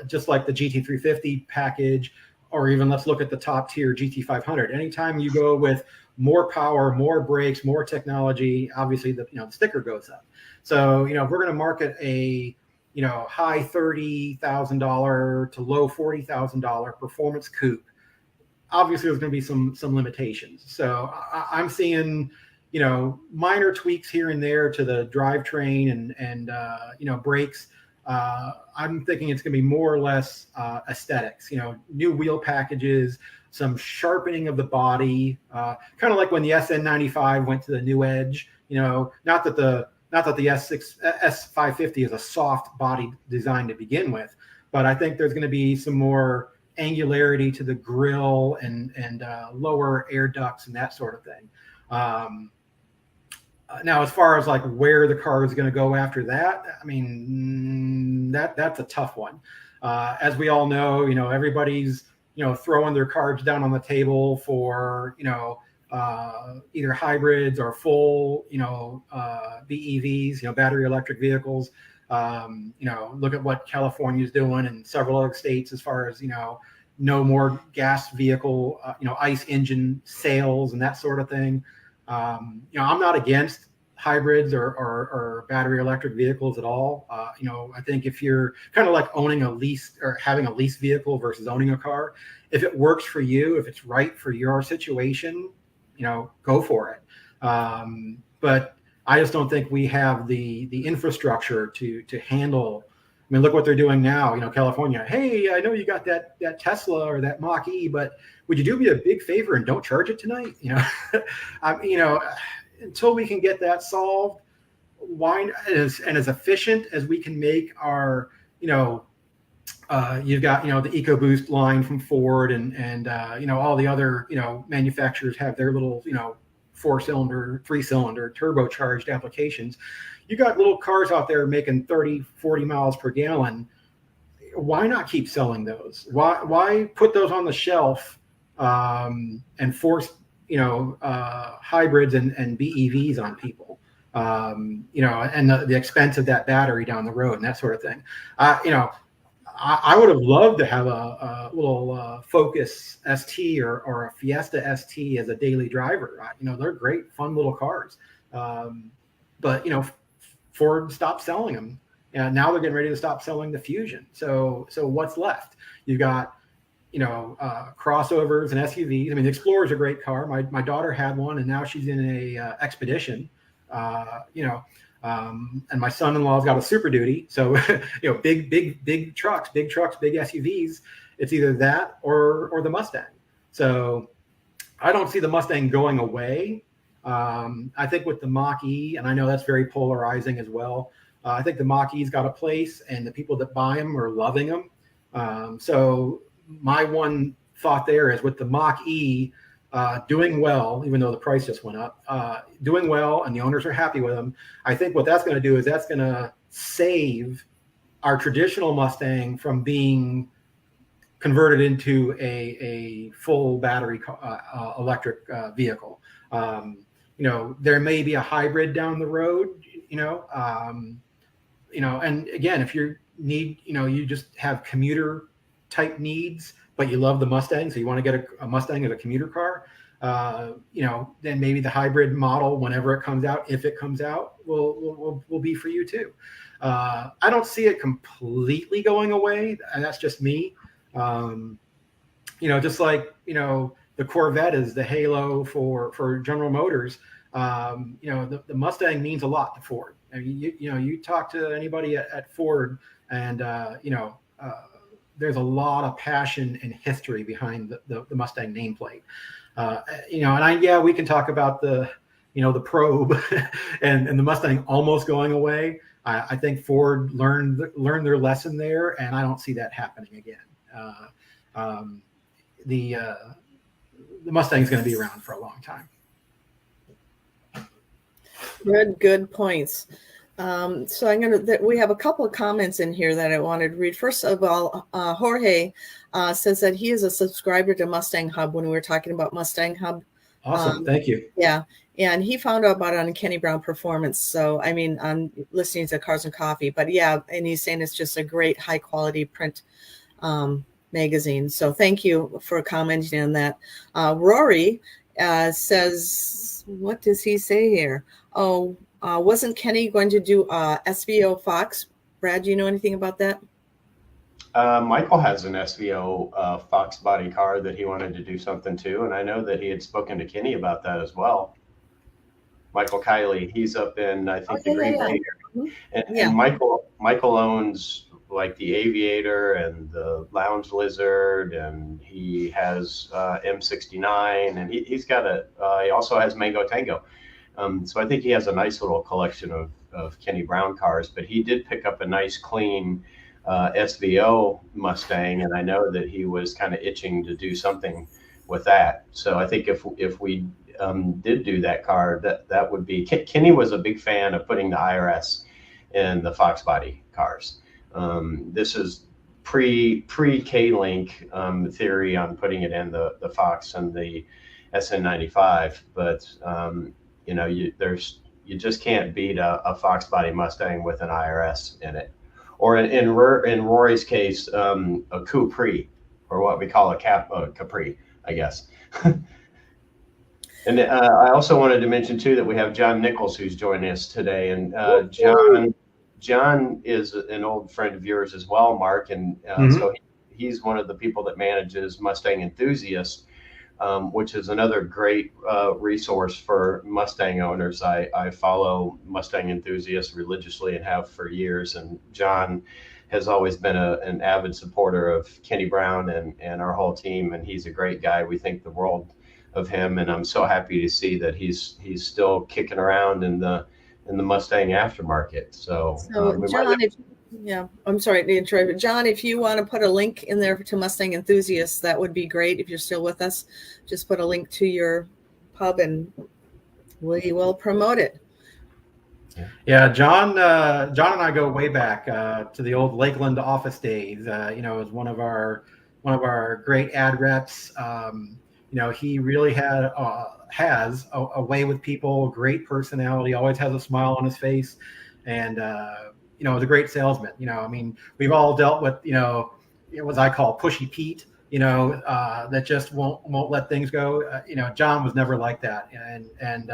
just like the GT350 package, or even let's look at the top tier GT500. Anytime you go with more power, more brakes, more technology, obviously the sticker goes up. So, if we're going to market a, high $30,000 to low $40,000 performance coupe, obviously there's going to be some limitations. So I'm seeing, minor tweaks here and there to the drivetrain and brakes. I'm thinking it's going to be more or less aesthetics, new wheel packages, some sharpening of the body, kind of like when the SN95 went to the new Edge. Not that the not that the S550 is a soft body design to begin with, but I think there's going to be some more angularity to the grille and lower air ducts and that sort of thing. Now, as far as like where the car is going to go after that, I mean, that's a tough one. As we all know, everybody's, throwing their cards down on the table for, either hybrids or full, BEVs, battery electric vehicles. Look at what California is doing and several other states as far as, no more gas vehicle, ICE engine sales and that sort of thing. I'm not against hybrids or battery electric vehicles at all. I think if you're kind of like owning a lease or having a lease vehicle versus owning a car, if it works for you, if it's right for your situation, go for it. But I just don't think we have the infrastructure to handle. I mean, look what they're doing now. California. Hey, I know you got that Tesla or that Mach-E, but would you do me a big favor and don't charge it tonight? Until we can get that solved, why as efficient as we can make our, you've got, the EcoBoost line from Ford and all the other, manufacturers have their little, 4-cylinder, 3-cylinder turbocharged applications. You got little cars out there making 30, 40 miles per gallon. Why not keep selling those? Why put those on the shelf and force, hybrids and BEVs on people, and the expense of that battery down the road and that sort of thing. I would have loved to have a little Focus ST or a Fiesta ST as a daily driver. They're great, fun little cars. But Ford stopped selling them, and now they're getting ready to stop selling the Fusion. So what's left? You got crossovers and SUVs. I mean, the Explorer is a great car. My daughter had one, and now she's in a Expedition. And my son-in-law's got a Super Duty. So big trucks, big SUVs. It's either that or the Mustang. So I don't see the Mustang going away. I think with the Mach-E, and I know that's very polarizing as well. I think the Mach-E's got a place, and the people that buy them are loving them. So my one thought there is with the Mach-E doing well, even though the price just went up, doing well, and the owners are happy with them. I think what that's going to do is that's going to save our traditional Mustang from being converted into a full battery electric vehicle. There may be a hybrid down the road, and again, if you need, you just have commuter type needs, but you love the Mustang, so you want to get a Mustang as a commuter car, then maybe the hybrid model, whenever it comes out, if it comes out, will be for you too. I don't see it completely going away, and that's just me. Just like, the Corvette is the halo for General Motors. The Mustang means a lot to Ford. I mean, you talk to anybody at Ford, and there's a lot of passion and history behind the Mustang nameplate. We can talk about the probe and the Mustang almost going away. I think Ford learned their lesson there, and I don't see that happening again. The Mustang is going to be around for a long time. Good points. So we have a couple of comments in here that I wanted to read. First of all, Jorge says that he is a subscriber to Mustang Hub when we were talking about Mustang Hub. Awesome. Thank you. Yeah. And he found out about it on Kenny Brown Performance. So, I mean, on listening to Cars and Coffee, but yeah, and he's saying it's just a great high quality print magazine. So thank you for commenting on that. Rory says, what does he say here? Wasn't Kenny going to do SVO Fox? Brad, do you know anything about that? Michael has an SVO Fox body car that he wanted to do something to, and I know that he had spoken to Kenny about that as well. Michael Kiley, he's up in, I think, the Green Bay area. And Michael owns like the Aviator and the Lounge Lizard, and he has M69, and he's got he also has Mango Tango. So I think he has a nice little collection of of Kenny Brown cars, but he did pick up a nice clean SVO Mustang, and I know that he was kind of itching to do something with that. So I think if we did do that car, that would be, Kenny was a big fan of putting the IRS in the Fox body cars. This is pre K-Link theory on putting it in the Fox and the SN95, but you know, you just can't beat a Fox body Mustang with an IRS in it, or in Rory's case, a Capri, or what we call a Capri, I guess. And I also wanted to mention too that we have John Nichols who's joining us today, and John is an old friend of yours as well, Mark, and so he's one of the people that manages Mustang Enthusiast, which is another great resource for Mustang owners. I follow Mustang Enthusiast religiously and have for years, and John has always been an avid supporter of Kenny Brown and our whole team, and he's a great guy. We think the world of him, and I'm so happy to see that he's still kicking around in the Mustang aftermarket. So John, I'm sorry to interrupt, but John, if you want to put a link in there to Mustang Enthusiasts, that would be great. If you're still with us, just put a link to your pub and we will promote it. Yeah, John and I go way back to the old Lakeland office days. You know, as one of our great ad reps. You know, he really has a way with people, great personality, always has a smile on his face, and you know, is a great salesman. You know, I mean, we've all dealt with, you know, what I call pushy Pete, you know, that just won't let things go. You know, John was never like that, and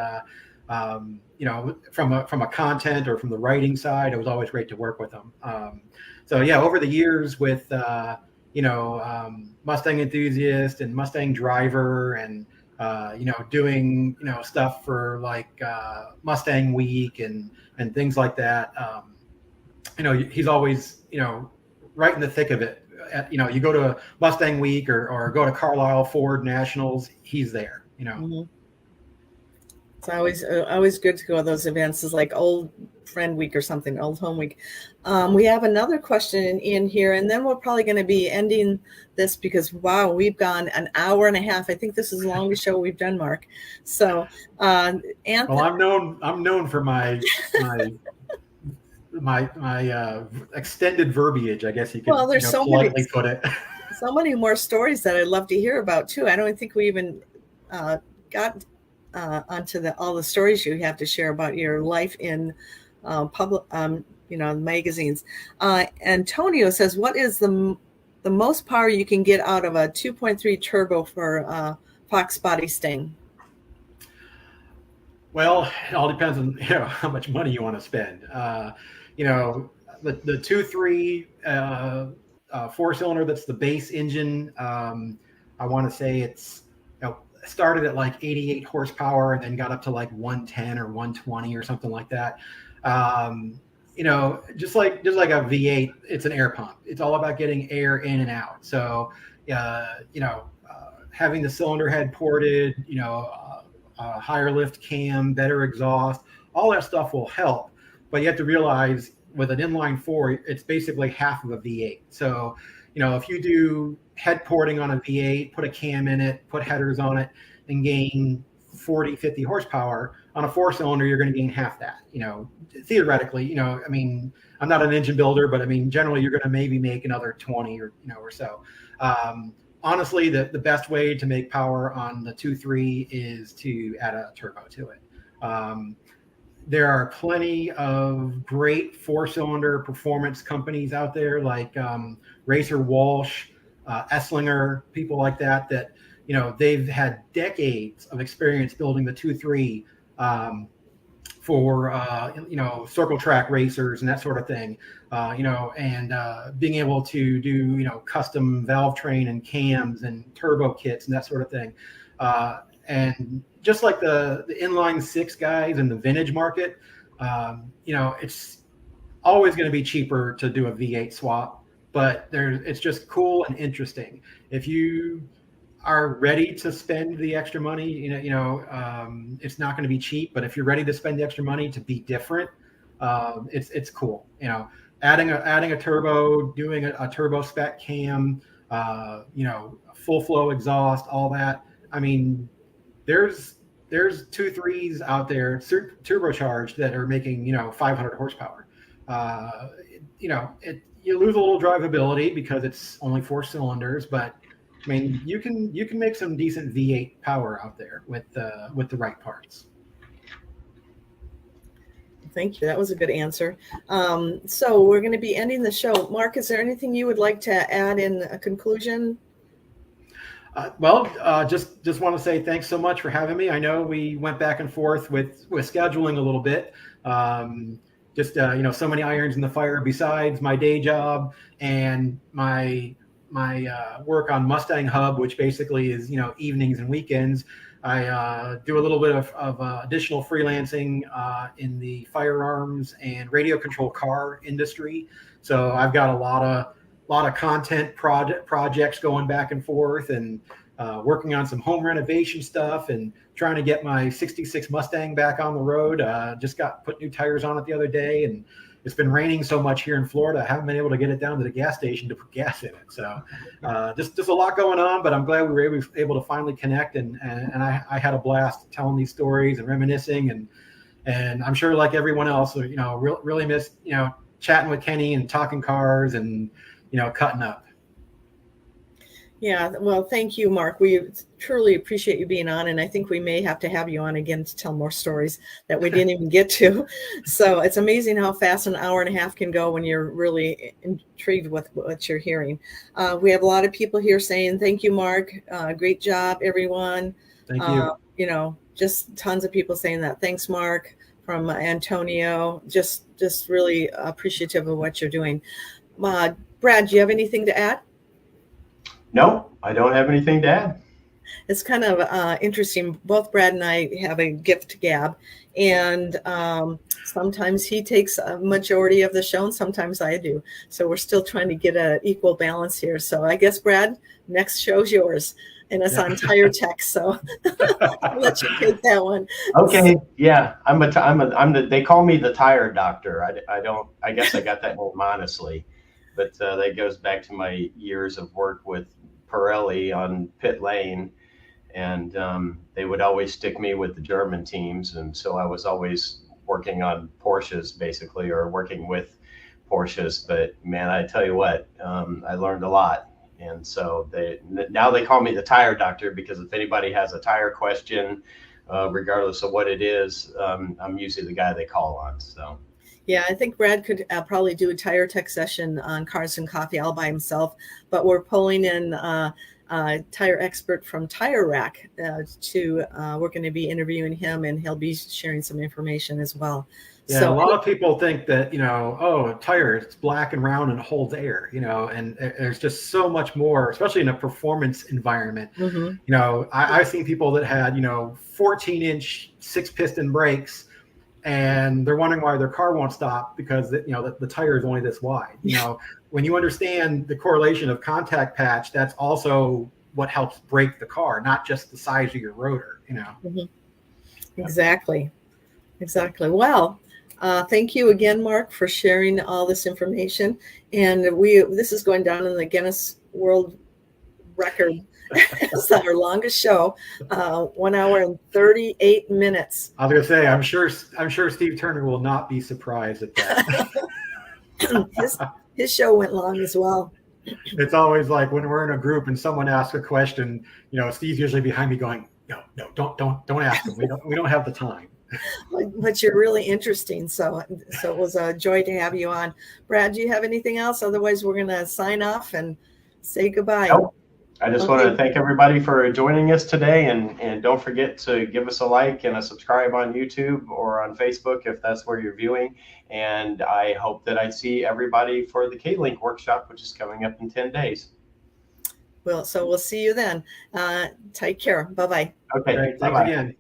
you know, from a content or from the writing side, it was always great to work with him. So yeah, over the years with you know, Mustang Enthusiast and Mustang Driver, and you know, doing, you know, stuff for like Mustang Week and things like that. You know, he's always, you know, right in the thick of it. You know, you go to Mustang Week or go to Carlisle Ford Nationals, he's there. You know. Mm-hmm. It's always good to go to those events. It's like Old Friend Week or something, Old Home Week. We have another question in here, and then we're probably going to be ending this because, wow, we've gone an hour and a half. I think this is the longest show we've done, Mark. So, Anthony. Well, I'm known for my extended verbiage, I guess you could, well, there's so politely put it. So many more stories that I'd love to hear about too. I don't think we even got onto all the stories you have to share about your life in public, you know, magazines. Antonio says, what is the most power you can get out of a 2.3 turbo for Fox body Sting? Well, it all depends on, you know, how much money you want to spend. You know, the 2.3 4-cylinder, that's the base engine. I want to say it's, you know, started at like 88 horsepower and then got up to like 110 or 120 or something like that. You know, just like a V8, it's an air pump. It's all about getting air in and out. So, you know, having the cylinder head ported, you know, higher lift cam, better exhaust, all that stuff will help. But you have to realize with an inline 4, it's basically half of a V8. So, you know, if you do head porting on a V8, put a cam in it, put headers on it, and gain 40, 50 horsepower, on a 4-cylinder, you're going to gain half that. You know, theoretically, you know, I mean, I'm not an engine builder, but I mean, generally, you're going to maybe make another 20 or, you know, or so. Honestly, the best way to make power on the 2.3 is to add a turbo to it. There are plenty of great 4-cylinder performance companies out there, like Racer Walsh, Esslinger, people like that, you know, they've had decades of experience building the 2.3 for, you know, circle track racers and that sort of thing, you know, and being able to do, you know, custom valve train and cams and turbo kits and that sort of thing. And just like the inline 6 guys in the vintage market, you know, it's always going to be cheaper to do a V8 swap, but it's just cool and interesting. If you are ready to spend the extra money, it's not going to be cheap, but if you're ready to spend the extra money to be different, It's cool. You know, adding a turbo, doing a turbo spec cam, you know, full flow exhaust, all that. I mean, there's 2.3s out there turbocharged that are making, you know, 500 horsepower. You know, you lose a little drivability because it's only 4 cylinders, but I mean, you can make some decent V8 power out there with the right parts. Thank you. That was a good answer. So we're going to be ending the show. Mark, is there anything you would like to add in a conclusion? Just want to say thanks so much for having me. I know we went back and forth with scheduling a little bit. You know, so many irons in the fire besides my day job and my work on Mustang Hub, which basically is, you know, evenings and weekends. I do a little bit of additional freelancing in the firearms and radio control car industry. So I've got a lot of content projects going back and forth, and working on some home renovation stuff and trying to get my 66 Mustang back on the road. Just put new tires on it the other day, and it's been raining so much here in Florida, I haven't been able to get it down to the gas station to put gas in it. So just a lot going on, but I'm glad we were able to finally connect, and I had a blast telling these stories and reminiscing, and I'm sure, like everyone else, you know, really missed, you know, chatting with Kenny and talking cars and, you know, cutting up. Yeah, well, thank you, Mark. We truly appreciate you being on, and I think we may have to have you on again to tell more stories that we didn't even get to. So it's amazing how fast an hour and a half can go when you're really intrigued with what you're hearing. We have a lot of people here saying, thank you, Mark. Great job, everyone. Thank you. You know, just tons of people saying that. Thanks, Mark, from Antonio. Just really appreciative of what you're doing. Brad, do you have anything to add? No, I don't have anything to add. It's kind of interesting. Both Brad and I have a gift gab, and sometimes he takes a majority of the show and sometimes I do. So we're still trying to get an equal balance here. So I guess, Brad, next show's yours, and it's on tire tech. So I'll let you take that one. Okay. Yeah. They call me the tire doctor. I guess I got that name honestly, but that goes back to my years of work with Pirelli on pit lane, and they would always stick me with the German teams, and so I was always working on Porsches basically, or working with Porsches. But man, I tell you what, I learned a lot, and so now they call me the tire doctor, because if anybody has a tire question, regardless of what it is, I'm usually the guy they call on. So yeah, I think Brad could probably do a tire tech session on Cars and Coffee all by himself, but we're pulling in a tire expert from Tire Rack we're going to be interviewing him, and he'll be sharing some information as well. Yeah, so a lot of people think that, you know, a tire, it's black and round and holds air, you know, and there's just so much more, especially in a performance environment. Mm-hmm. You know, I've seen people that had, you know, 14-inch 6-piston brakes, and they're wondering why their car won't stop because, you know, the tire is only this wide. You know, when you understand the correlation of contact patch, that's also what helps break the car, not just the size of your rotor, you know. Mm-hmm. Exactly. Well, thank you again, Mark, for sharing all this information. And this is going down in the Guinness World Record. It's our longest show, 1 hour and 38 minutes. I was gonna say, I'm sure Steve Turner will not be surprised at that. his show went long as well. It's always like when we're in a group and someone asks a question, you know, Steve's usually behind me going, no, don't ask him. We don't have the time. But you're really interesting. So it was a joy to have you on. Brad, do you have anything else? Otherwise, we're gonna sign off and say goodbye. Nope. I just want to thank everybody for joining us today, and don't forget to give us a like and a subscribe on YouTube or on Facebook if that's where you're viewing. And I hope that I see everybody for the K-Link workshop, which is coming up in 10 days. Well, so we'll see you then. Take care. Bye-bye. Okay. Thanks again.